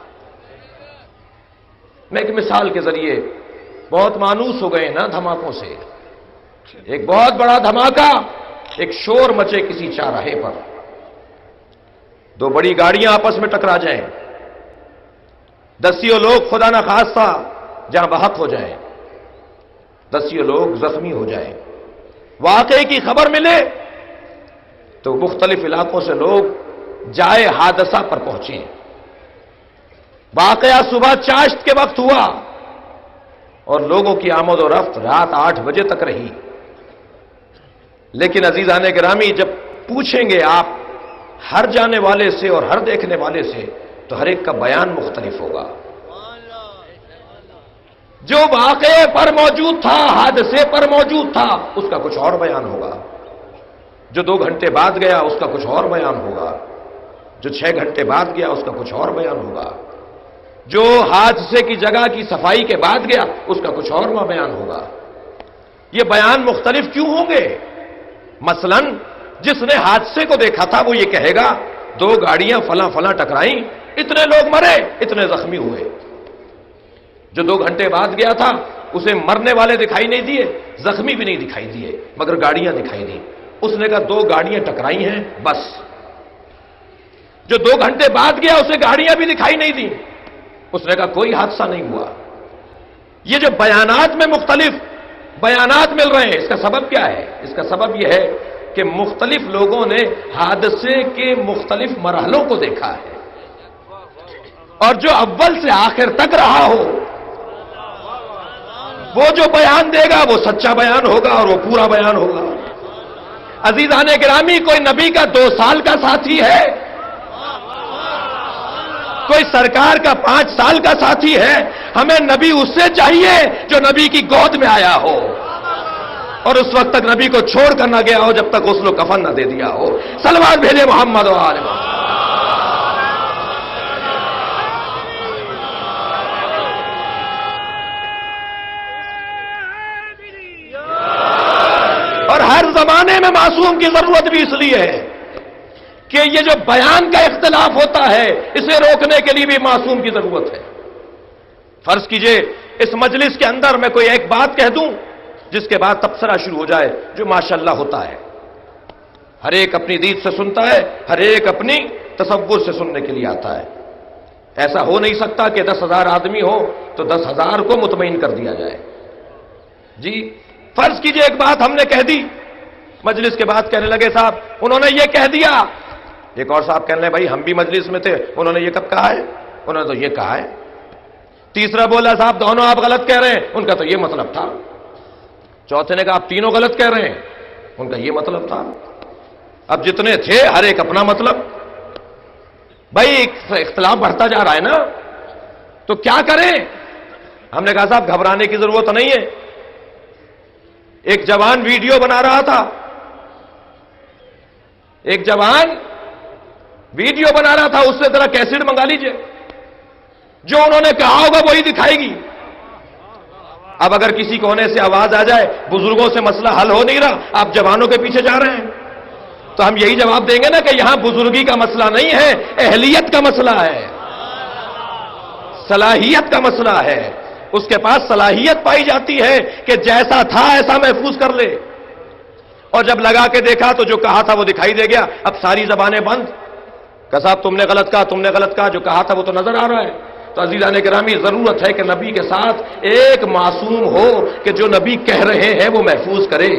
میں ایک مثال کے ذریعے، بہت مانوس ہو گئے نا دھماکوں سے، ایک بہت بڑا دھماکہ، ایک شور مچے کسی چوراہے پر، 2 بڑی گاڑیاں آپس میں ٹکرا جائیں، دسیوں لوگ خدا نہ خواستہ جہاں بحق ہو جائیں، دسیوں لوگ زخمی ہو جائیں، واقعے کی خبر ملے تو مختلف علاقوں سے لوگ جائے حادثہ پر پہنچے۔ واقعہ صبح چاشت کے وقت ہوا اور لوگوں کی آمد و رفت رات 8 بجے تک رہی، لیکن عزیزان گرامی جب پوچھیں گے آپ ہر جانے والے سے اور ہر دیکھنے والے سے تو ہر ایک کا بیان مختلف ہوگا۔ جو واقعے پر موجود تھا، حادثے پر موجود تھا، اس کا کچھ اور بیان ہوگا، جو 2 گھنٹے بعد گیا اس کا کچھ اور بیان ہوگا، جو 6 گھنٹے بعد گیا اس کا کچھ اور بیان ہوگا، جو حادثے کی جگہ کی صفائی کے بعد گیا اس کا کچھ اور بیان ہوگا۔ یہ بیان مختلف کیوں ہوں گے؟ مثلا جس نے حادثے کو دیکھا تھا وہ یہ کہے گا 2 گاڑیاں فلاں فلاں ٹکرائیں، اتنے لوگ مرے، اتنے زخمی ہوئے۔ جو 2 گھنٹے بعد گیا تھا اسے مرنے والے دکھائی نہیں دیے، زخمی بھی نہیں دکھائی دیے، مگر گاڑیاں دکھائی دی۔ اس نے کہا 2 گاڑیاں ٹکرائی ہیں بس۔ جو 2 گھنٹے بعد گیا اسے گاڑیاں بھی دکھائی نہیں دی، اس نے کہا کوئی حادثہ نہیں ہوا۔ یہ جو بیانات میں مختلف بیانات مل رہے ہیں، اس کا سبب کیا ہے؟ اس کا سبب یہ ہے کہ مختلف لوگوں نے حادثے کے مختلف مرحلوں کو دیکھا ہے، اور جو اول سے آخر تک رہا ہو وہ جو بیان دے گا وہ سچا بیان ہوگا اور وہ پورا بیان ہوگا۔ عزیزان گرامی، کوئی نبی کا 2 سال کا ساتھی ہے، کوئی سرکار کا 5 سال کا ساتھی ہے، ہمیں نبی اس سے چاہیے جو نبی کی گود میں آیا ہو اور اس وقت تک نبی کو چھوڑ کر نہ گیا ہو جب تک غسل و کفن نہ دے دیا ہو۔ صلوات بھیجے محمد و آل محمد۔ اور ہر زمانے میں معصوم کی ضرورت بھی اس لیے ہے کہ یہ جو بیان کا اختلاف ہوتا ہے اسے روکنے کے لیے بھی معصوم کی ضرورت ہے۔ فرض کیجئے اس مجلس کے اندر میں کوئی ایک بات کہہ دوں جس کے بعد تبصرہ شروع ہو جائے، جو ماشاءاللہ ہوتا ہے، ہر ایک اپنی دید سے سنتا ہے، ہر ایک اپنی تصور سے سننے کے لیے آتا ہے۔ ایسا ہو نہیں سکتا کہ 10,000 آدمی ہو تو 10,000 کو مطمئن کر دیا جائے۔ جی فرض کیجئے ایک بات ہم نے کہہ دی، مجلس کے بعد کہنے لگے صاحب انہوں نے یہ کہہ دیا، ایک اور صاحب کہنے لگے بھائی ہم بھی مجلس میں تھے، انہوں نے یہ کب کہا ہے؟ انہوں نے تو یہ کہا ہے۔ تیسرا بولا صاحب دونوں آپ غلط کہہ رہے ہیں، ان کا تو یہ مطلب تھا۔ چوتھے نے کہا آپ تینوں غلط کہہ رہے ہیں، ان کا یہ مطلب تھا۔ اب جتنے تھے ہر ایک اپنا مطلب، بھائی اختلاف بڑھتا جا رہا ہے نا، تو کیا کریں؟ ہم نے کہا صاحب گھبرانے کی ضرورت نہیں ہے۔ ایک جوان ویڈیو بنا رہا تھا، ایک جوان ویڈیو بنا رہا تھا، اس سے ذرا کیسٹ منگا لیجئے، جو انہوں نے کہا ہوگا وہی دکھائے گی۔ اب اگر کسی کونے سے آواز آ جائے بزرگوں سے مسئلہ حل ہو نہیں رہا، آپ جوانوں کے پیچھے جا رہے ہیں، تو ہم یہی جواب دیں گے نا کہ یہاں بزرگی کا مسئلہ نہیں ہے، اہلیت کا مسئلہ ہے، صلاحیت کا مسئلہ ہے۔ اس کے پاس صلاحیت پائی جاتی ہے کہ جیسا تھا ایسا محفوظ کر لے، اور جب لگا کے دیکھا تو جو کہا تھا وہ دکھائی دے گیا۔ اب ساری زبانیں بند کہ صاحب تم نے غلط کہا، تم نے غلط کہا، جو کہا تھا وہ تو نظر آ رہا ہے۔ تو عزیزان گرامی ضرورت ہے کہ نبی کے ساتھ ایک معصوم ہو کہ جو نبی کہہ رہے ہیں وہ محفوظ کرے،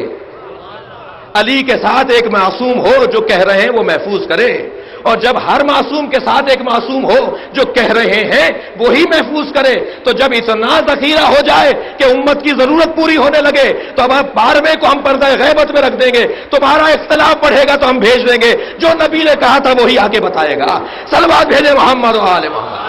علی کے ساتھ ایک معصوم ہو جو کہہ رہے ہیں وہ محفوظ کرے، اور جب ہر معصوم کے ساتھ ایک معصوم ہو جو کہہ رہے ہیں وہی محفوظ کرے، تو جب اتنا ذخیرہ ہو جائے کہ امت کی ضرورت پوری ہونے لگے تو اب 12ویں کو ہم پردہ غیبت میں رکھ دیں گے، تمہارا اختلاف بڑھے گا تو ہم بھیج دیں گے، جو نبی نے کہا تھا وہی آگے بتائے گا۔ صلوات بھیجے محمد و آل محمد۔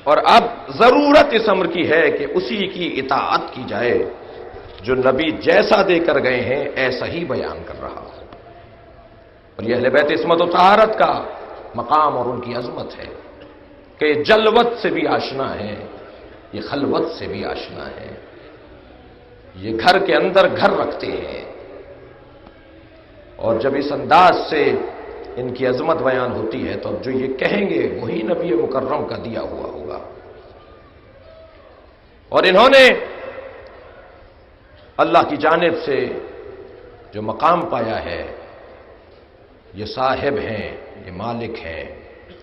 اور اب ضرورت اس امر کی ہے کہ اسی کی اطاعت کی جائے جو نبی جیسا دے کر گئے ہیں ایسا ہی بیان کر رہا ہے۔ اور یہ اہل بیت عصمت و طہارت کا مقام اور ان کی عظمت ہے کہ یہ جلوت سے بھی آشنا ہے، یہ خلوت سے بھی آشنا ہے، یہ گھر کے اندر گھر رکھتے ہیں، اور جب اس انداز سے ان کی عظمت بیان ہوتی ہے تو اب جو یہ کہیں گے وہی نبی مکرم کا دیا ہوا ہوگا۔ اور انہوں نے اللہ کی جانب سے جو مقام پایا ہے، یہ صاحب ہیں، یہ مالک ہیں،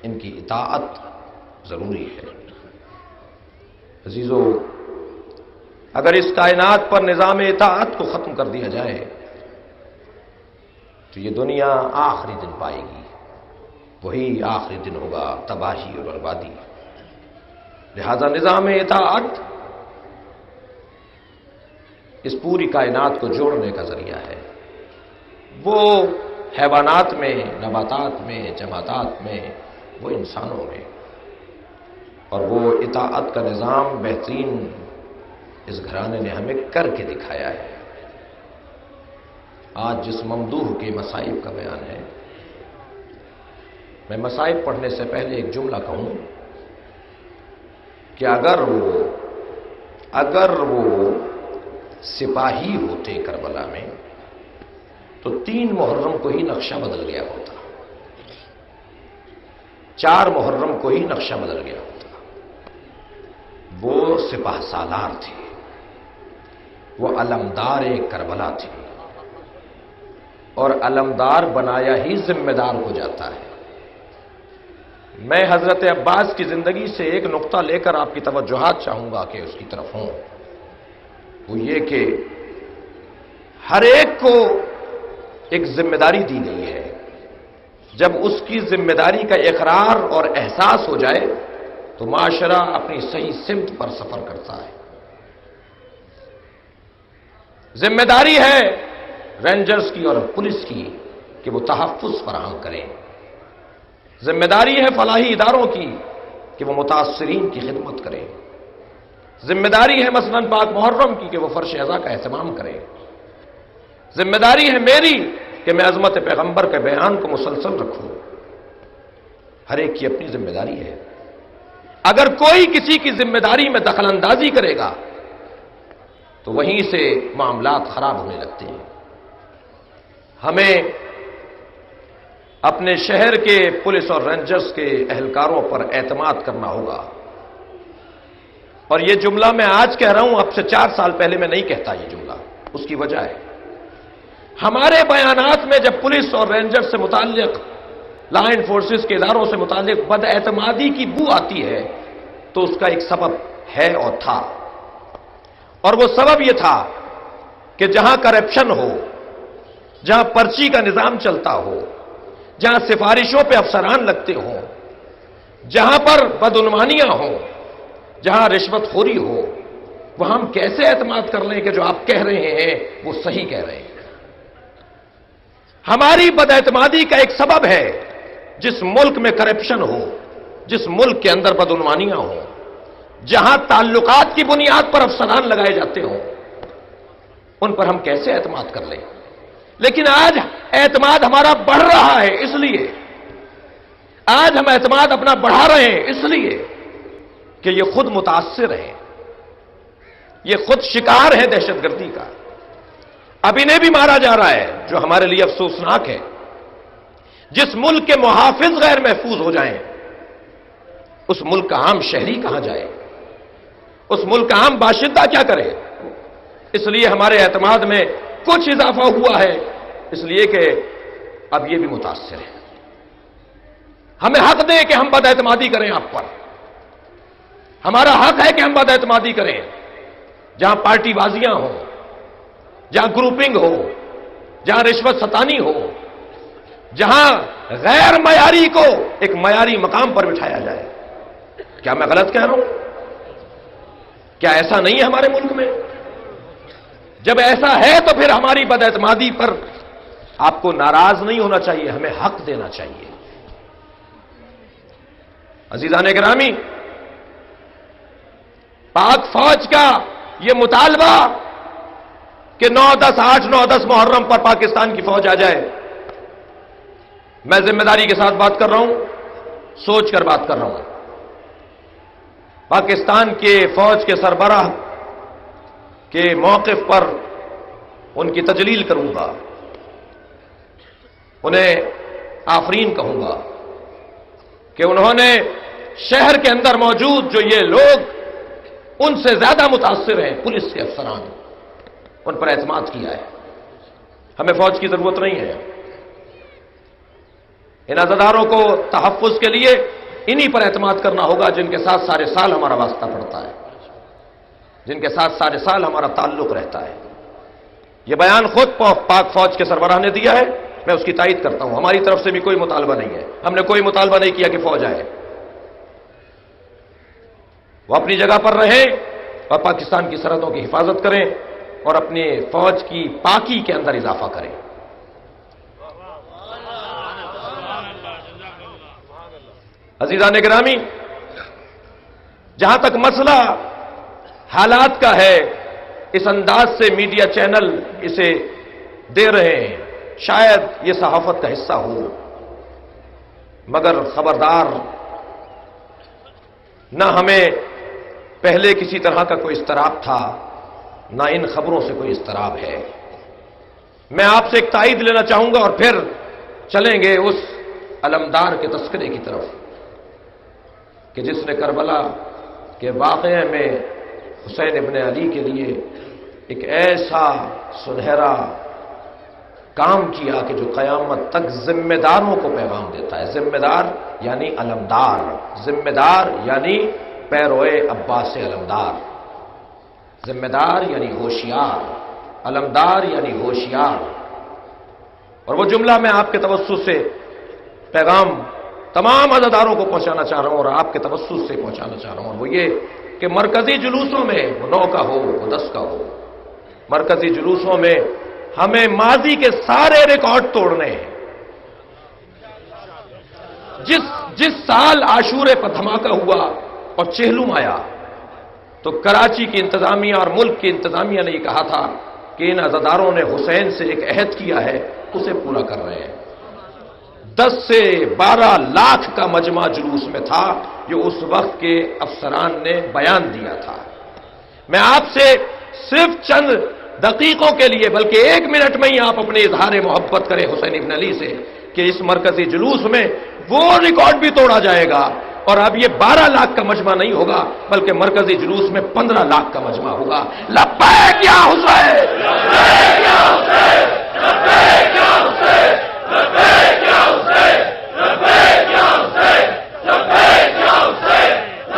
ان کی اطاعت ضروری ہے۔ عزیزو، اگر اس کائنات پر نظام اطاعت کو ختم کر دیا جائے تو یہ دنیا آخری دن پائے گی، وہی آخری دن ہوگا تباہی اور بربادی۔ لہذا نظام اطاعت اس پوری کائنات کو جوڑنے کا ذریعہ ہے، وہ حیوانات میں، نباتات میں، جمادات میں، وہ انسانوں میں، اور وہ اطاعت کا نظام بہترین اس گھرانے نے ہمیں کر کے دکھایا ہے۔ آج جس ممدوح کے مصائب کا بیان ہے، میں مصائب پڑھنے سے پہلے ایک جملہ کہوں کہ اگر وہ سپاہی ہوتے کربلا میں تو 3 محرم کو ہی نقشہ بدل گیا ہوتا، 4 محرم کو ہی نقشہ بدل گیا ہوتا۔ وہ سپاہ سالار تھے، وہ علمدار کربلا تھے، اور علمدار بنایا ہی ذمہ دار ہو جاتا ہے۔ میں حضرت عباس کی زندگی سے ایک نقطہ لے کر آپ کی توجہات چاہوں گا کہ اس کی طرف ہوں، وہ یہ کہ ہر ایک کو ایک ذمہ داری دی گئی ہے، جب اس کی ذمہ داری کا اقرار اور احساس ہو جائے تو معاشرہ اپنی صحیح سمت پر سفر کرتا ہے۔ ذمہ داری ہے رینجرز کی اور پولیس کی کہ وہ تحفظ فراہم کریں، ذمہ داری ہے فلاحی اداروں کی کہ وہ متاثرین کی خدمت کریں، ذمہ داری ہے مثلاً پاک محرم کی کہ وہ فرش اعضاء کا اہتمام کریں، ذمہ داری ہے میری کہ میں عظمت پیغمبر کے بیان کو مسلسل رکھوں۔ ہر ایک کی اپنی ذمہ داری ہے۔ اگر کوئی کسی کی ذمہ داری میں دخل اندازی کرے گا تو وہیں سے معاملات خراب ہونے لگتے ہیں۔ ہمیں اپنے شہر کے پولیس اور رینجرز کے اہلکاروں پر اعتماد کرنا ہوگا، اور یہ جملہ میں آج کہہ رہا ہوں، اب سے 4 سال پہلے میں نہیں کہتا یہ جملہ۔ اس کی وجہ ہے ہمارے بیانات میں جب پولیس اور رینجر سے متعلق، لا انفورسز کے اداروں سے متعلق بد اعتمادی کی بو آتی ہے تو اس کا ایک سبب ہے اور تھا، اور وہ سبب یہ تھا کہ جہاں کرپشن ہو، جہاں پرچی کا نظام چلتا ہو، جہاں سفارشوں پہ افسران لگتے ہوں، جہاں پر بدعنوانیاں ہوں، جہاں رشوت خوری ہو، وہاں ہم کیسے اعتماد کر لیں کہ جو آپ کہہ رہے ہیں وہ صحیح کہہ رہے ہیں؟ ہماری بد اعتمادی کا ایک سبب ہے جس ملک میں کرپشن ہو، جس ملک کے اندر بدعنوانیاں ہوں، جہاں تعلقات کی بنیاد پر افسران لگائے جاتے ہوں، ان پر ہم کیسے اعتماد کر لیں؟ لیکن آج اعتماد ہمارا بڑھ رہا ہے، اس لیے آج ہم اعتماد اپنا بڑھا رہے ہیں، اس لیے کہ یہ خود متاثر ہیں، یہ خود شکار ہے دہشت گردی کا۔ اب انہیں بھی مارا جا رہا ہے، جو ہمارے لیے افسوسناک ہے۔ جس ملک کے محافظ غیر محفوظ ہو جائیں، اس ملک کا عام شہری کہاں جائے؟ اس ملک کا عام باشندہ کیا کرے؟ اس لیے ہمارے اعتماد میں کچھ اضافہ ہوا ہے، اس لیے کہ اب یہ بھی متاثر ہے۔ ہمیں حق دیں کہ ہم بد اعتمادی کریں آپ پر، ہمارا حق ہے کہ ہم بد اعتمادی کریں۔ جہاں پارٹی بازیاں ہوں، جہاں گروپنگ ہو، جہاں رشوت ستانی ہو، جہاں غیر معیاری کو ایک معیاری مقام پر بٹھایا جائے۔ کیا میں غلط کہہ رہا ہوں؟ کیا ایسا نہیں ہے ہمارے ملک میں؟ جب ایسا ہے تو پھر ہماری بد اعتمادی پر آپ کو ناراض نہیں ہونا چاہیے، ہمیں حق دینا چاہیے۔ عزیزان گرامی، پاک فوج کا یہ مطالبہ کہ 9-10 8 9-10 محرم پر پاکستان کی فوج آ جائے، میں ذمہ داری کے ساتھ بات کر رہا ہوں، سوچ کر بات کر رہا ہوں۔ پاکستان کے فوج کے سربراہ کے موقف پر ان کی تجلیل کروں گا، انہیں آفرین کہوں گا کہ انہوں نے شہر کے اندر موجود جو یہ لوگ ان سے زیادہ متاثر ہیں، پولیس کے افسران، ان پر اعتماد کیا ہے۔ ہمیں فوج کی ضرورت نہیں ہے۔ ان عزاداروں کو تحفظ کے لیے انہی پر اعتماد کرنا ہوگا جن کے ساتھ سارے سال ہمارا واسطہ پڑتا ہے، جن کے ساتھ سارے سال ہمارا تعلق رہتا ہے۔ یہ بیان خود پاک فوج کے سربراہ نے دیا ہے، میں اس کی تائید کرتا ہوں۔ ہماری طرف سے بھی کوئی مطالبہ نہیں ہے، ہم نے کوئی مطالبہ نہیں کیا کہ فوج آئے۔ وہ اپنی جگہ پر رہیں اور پاکستان کی سرحدوں کی حفاظت کریں اور اپنے فوج کی پاکی کے اندر اضافہ کریں۔ عزیزان گرامی، جہاں تک مسئلہ حالات کا ہے، اس انداز سے میڈیا چینل اسے دے رہے ہیں، شاید یہ صحافت کا حصہ ہو، مگر خبردار، نہ ہمیں پہلے کسی طرح کا کوئی اضطراب تھا، نہ ان خبروں سے کوئی اضطراب ہے۔ میں آپ سے ایک تائید لینا چاہوں گا اور پھر چلیں گے اس علمدار کے تذکرے کی طرف کہ جس نے کربلا کے واقعے میں حسین ابن علی کے لیے ایک ایسا سنہرا کام کیا کہ جو قیامت تک ذمہ داروں کو پیغام دیتا ہے۔ ذمہ دار یعنی علمدار، ذمہ دار یعنی پیروئے عباس علمدار، ذمہ دار یعنی ہوشیار، علمدار یعنی ہوشیار۔ اور وہ جملہ میں آپ کے توسط سے پیغام تمام عزاداروں کو پہنچانا چاہ رہا ہوں اور آپ کے توسط سے پہنچانا چاہ رہا ہوں، اور وہ یہ کہ مرکزی جلوسوں میں، وہ 9 کا ہو، وہ 10 کا ہو، مرکزی جلوسوں میں ہمیں ماضی کے سارے ریکارڈ توڑنے ہیں۔ جس سال عاشورے پر دھماکہ ہوا اور چہلم آیا تو کراچی کی انتظامیہ اور ملک کی انتظامیہ نے یہ کہا تھا کہ ان عزاداروں نے حسین سے ایک عہد کیا ہے، اسے پورا کر رہے ہیں۔ 10 سے 12 لاکھ کا مجمع جلوس میں تھا جو اس وقت کے افسران نے بیان دیا تھا۔ میں آپ سے صرف چند دقیقوں کے لیے بلکہ 1 منٹ میں ہی آپ اپنے اظہار محبت کریں حسین ابن علی سے کہ اس مرکزی جلوس میں وہ ریکارڈ بھی توڑا جائے گا، اور اب یہ 12 لاکھ کا مجمع نہیں ہوگا بلکہ مرکزی جلوس میں 15 لاکھ کا مجمع ہوگا۔ لبیک یا حسین، لبیک یا حسین، لبیک یا حسین، لبیک یا حسین، لبیک یا حسین، لبیک یا حسین،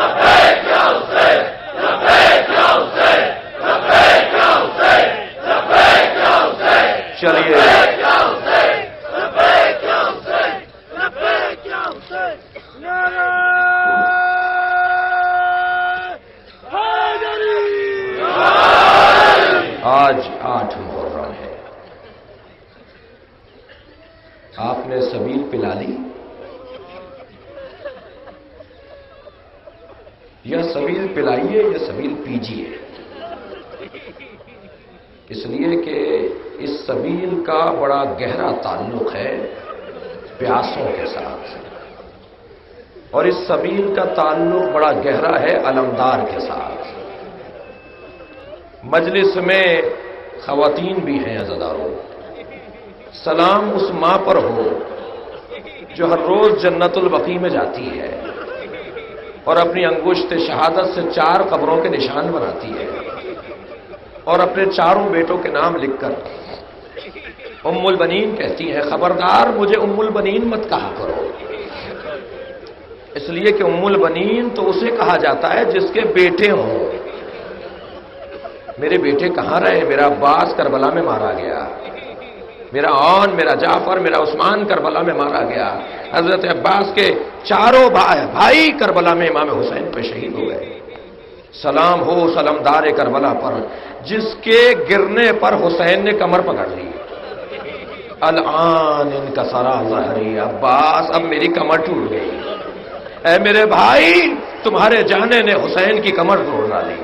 لبیک یا حسین، لبیک یا حسین، لبیک یا حسین، لبیک یا حسین۔ چلیے آج 8 محرم ہے، آپ نے سبیل پلا لی یا سبیل پلائیے یا سبیل پیجیے، اس لیے کہ اس سبیل کا بڑا گہرا تعلق ہے پیاسوں کے ساتھ، اور اس سبیل کا تعلق بڑا گہرا ہے علمدار کے ساتھ۔ مجلس میں خواتین بھی ہیں عزاداروں، سلام اس ماں پر ہو جو ہر روز جنت البقیع میں جاتی ہے اور اپنی انگشت شہادت سے 4 قبروں کے نشان بناتی ہے، اور اپنے 4 بیٹوں کے نام لکھ کر ام البنین کہتی ہے، خبردار مجھے ام البنین مت کہا کرو، اس لیے کہ ام البنین تو اسے کہا جاتا ہے جس کے بیٹے ہوں۔ میرے بیٹے کہاں رہے؟ میرا عباس کربلا میں مارا گیا، میرا عون، میرا جعفر، میرا عثمان کربلا میں مارا گیا، حضرت عباس کے 4 بھائی کربلا میں امام حسین پہ شہید ہو گئے۔ سلام ہو سلمدار کربلا پر جس کے گرنے پر حسین نے کمر پکڑ لی۔ الآن انکسر ظہری، عباس اب میری کمر ٹوٹ گئی، اے میرے بھائی تمہارے جانے نے حسین کی کمر توڑ ڈالی۔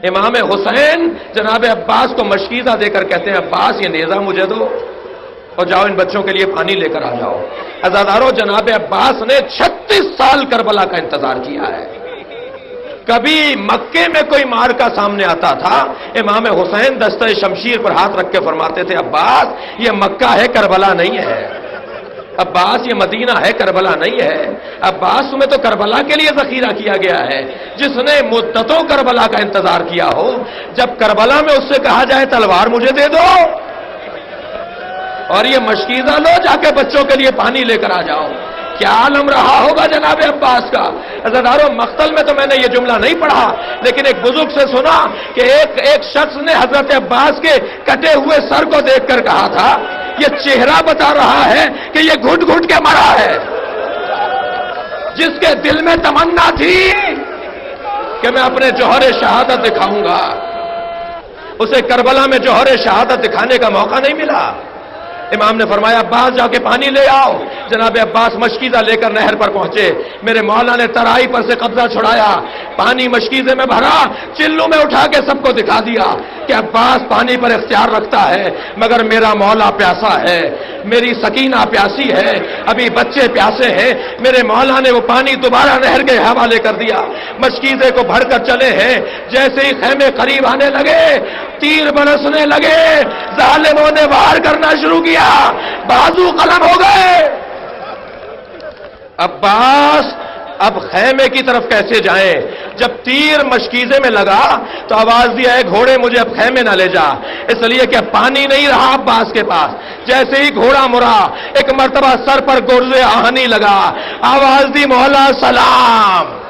امام حسین جناب عباس کو مشکیزہ دے کر کہتے ہیں، عباس یہ نیزہ مجھے دو اور جاؤ ان بچوں کے لیے پانی لے کر آ جاؤ۔ عزاداروں، جناب عباس نے 36 سال کربلا کا انتظار کیا ہے۔ کبھی مکے میں کوئی مارکا سامنے آتا تھا، امام حسین دستہ شمشیر پر ہاتھ رکھ کے فرماتے تھے، عباس یہ مکہ ہے کربلا نہیں ہے، عباس یہ مدینہ ہے کربلا نہیں ہے، عباس تمہیں تو کربلا کے لیے ذخیرہ کیا گیا ہے۔ جس نے مدتوں کربلا کا انتظار کیا ہو، جب کربلا میں اس سے کہا جائے تلوار مجھے دے دو اور یہ مشکیزہ لو، جا کے بچوں کے لیے پانی لے کر آ جاؤ، کیا عالم رہا ہوگا جناب عباس کا۔ عزاداروں، مقتل میں تو میں نے یہ جملہ نہیں پڑھا، لیکن ایک بزرگ سے سنا کہ ایک شخص نے حضرت عباس کے کٹے ہوئے سر کو دیکھ کر کہا تھا، یہ چہرہ بتا رہا ہے کہ یہ گھٹ گھٹ کے مرا ہے۔ جس کے دل میں تمنا تھی کہ میں اپنے جوہر شہادت دکھاؤں گا، اسے کربلا میں جوہر شہادت دکھانے کا موقع نہیں ملا۔ امام نے فرمایا، عباس جا کے پانی لے آؤ۔ جناب عباس مشکیزہ لے کر نہر پر پہنچے، میرے مولا نے ترائی پر سے قبضہ چھڑایا، پانی مشکیزے میں بھرا، چلو میں اٹھا کے سب کو دکھا دیا کہ عباس پانی پر اختیار رکھتا ہے مگر میرا مولا پیاسا ہے، میری سکینہ پیاسی ہے، ابھی بچے پیاسے ہیں۔ میرے مولا نے وہ پانی دوبارہ نہر کے حوالے کر دیا، مشکیزے کو بھر کر چلے ہیں۔ جیسے ہی خیمے قریب آنے لگے، تیر برسنے لگے، ظالموں نے وار کرنا شروع کیا، بازو قلم ہو گئے۔ عباس اب خیمے کی طرف کیسے جائیں؟ جب تیر مشکیزے میں لگا تو آواز دیا، ہے گھوڑے مجھے اب خیمے نہ لے جا، اس لیے کہ پانی نہیں رہا عباس کے پاس۔ جیسے ہی گھوڑا مرا، ایک مرتبہ سر پر گرز آہنی لگا، آواز دی، مولا سلام۔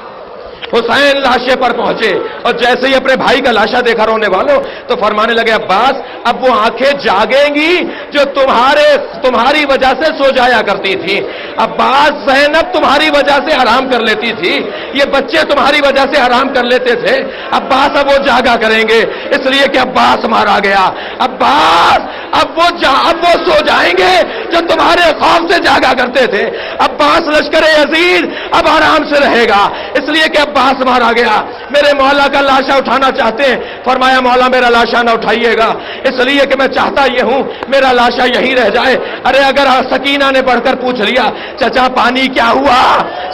حسین لاشے پر پہنچے اور جیسے ہی اپنے بھائی کا لاشا دیکھا رونے والوں تو فرمانے لگے، عباس اب وہ آنکھیں جاگیں گی جو تمہاری وجہ سے سو جایا کرتی تھی۔ عباس، زینب تمہاری وجہ سے حرام کر لیتی تھی، یہ بچے تمہاری وجہ سے حرام کر لیتے تھے، عباس اب وہ جاگا کریں گے، اس لیے کہ عباس مارا گیا۔ عباس اب وہ سو جائیں گے جو تمہارے خوف سے جاگا کرتے تھے۔ عباس لشکر یزید اب آرام سے رہے گا، اس لیے کہ عباس مارا گیا۔ میرے مولا کا لاشا اٹھانا چاہتے ہیں، فرمایا مولا میرا لاشا نہ اٹھائیے گا، اس لیے کہ میں چاہتا یہ ہوں میرا لاشا یہی رہ جائے۔ ارے اگر سکینہ نے بڑھ کر پوچھ لیا چچا پانی کیا ہوا،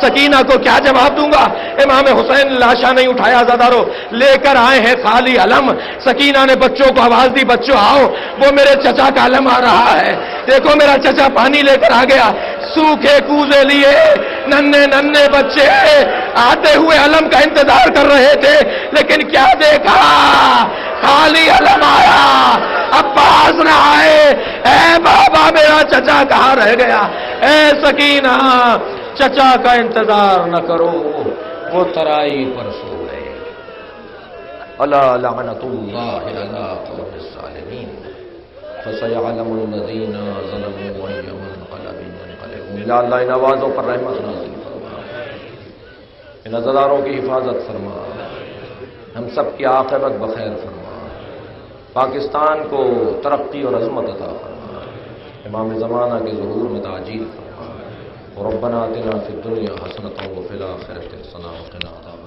سکینہ کو کیا جواب دوں گا؟ امام حسین لاشا نہیں اٹھایا، زادارو لے کر آئے ہیں خالی علم۔ سکینہ نے بچوں کو آواز دی، بچوں آؤ، وہ میرے چچا کا علم آ رہا ہے، دیکھو میرا چچا پانی لے کر آ گیا۔ سوکھے کوزے لیے ننھے ننھے بچے آتے ہوئے علم کا انتظار کر رہے تھے، لیکن کیا دیکھا؟ خالی علم آیا، عباس نہ آئے۔ اے بابا میرا چچا کہاں رہ گیا؟ اے سکینہ چچا کا انتظار نہ کرو، وہ ترائی پر سو گئے۔ الا لعنت اللہ علی قوم الظالمین فسيعلم الذين ظلموا أي منقلب ينقلبون۔ یا اللہ ان آوازوں پر رحمت نازل فرما، ان عزاداروں کی حفاظت فرما، ہم سب کی عاقبت بخیر فرما، پاکستان کو ترقی اور عظمت عطا فرما، امام زمانہ کے ظہور میں تعجیل فرما۔ ربنا آتنا فی الدنیا حسنۃ وفی الآخرۃ حسنۃ وقنا عذاب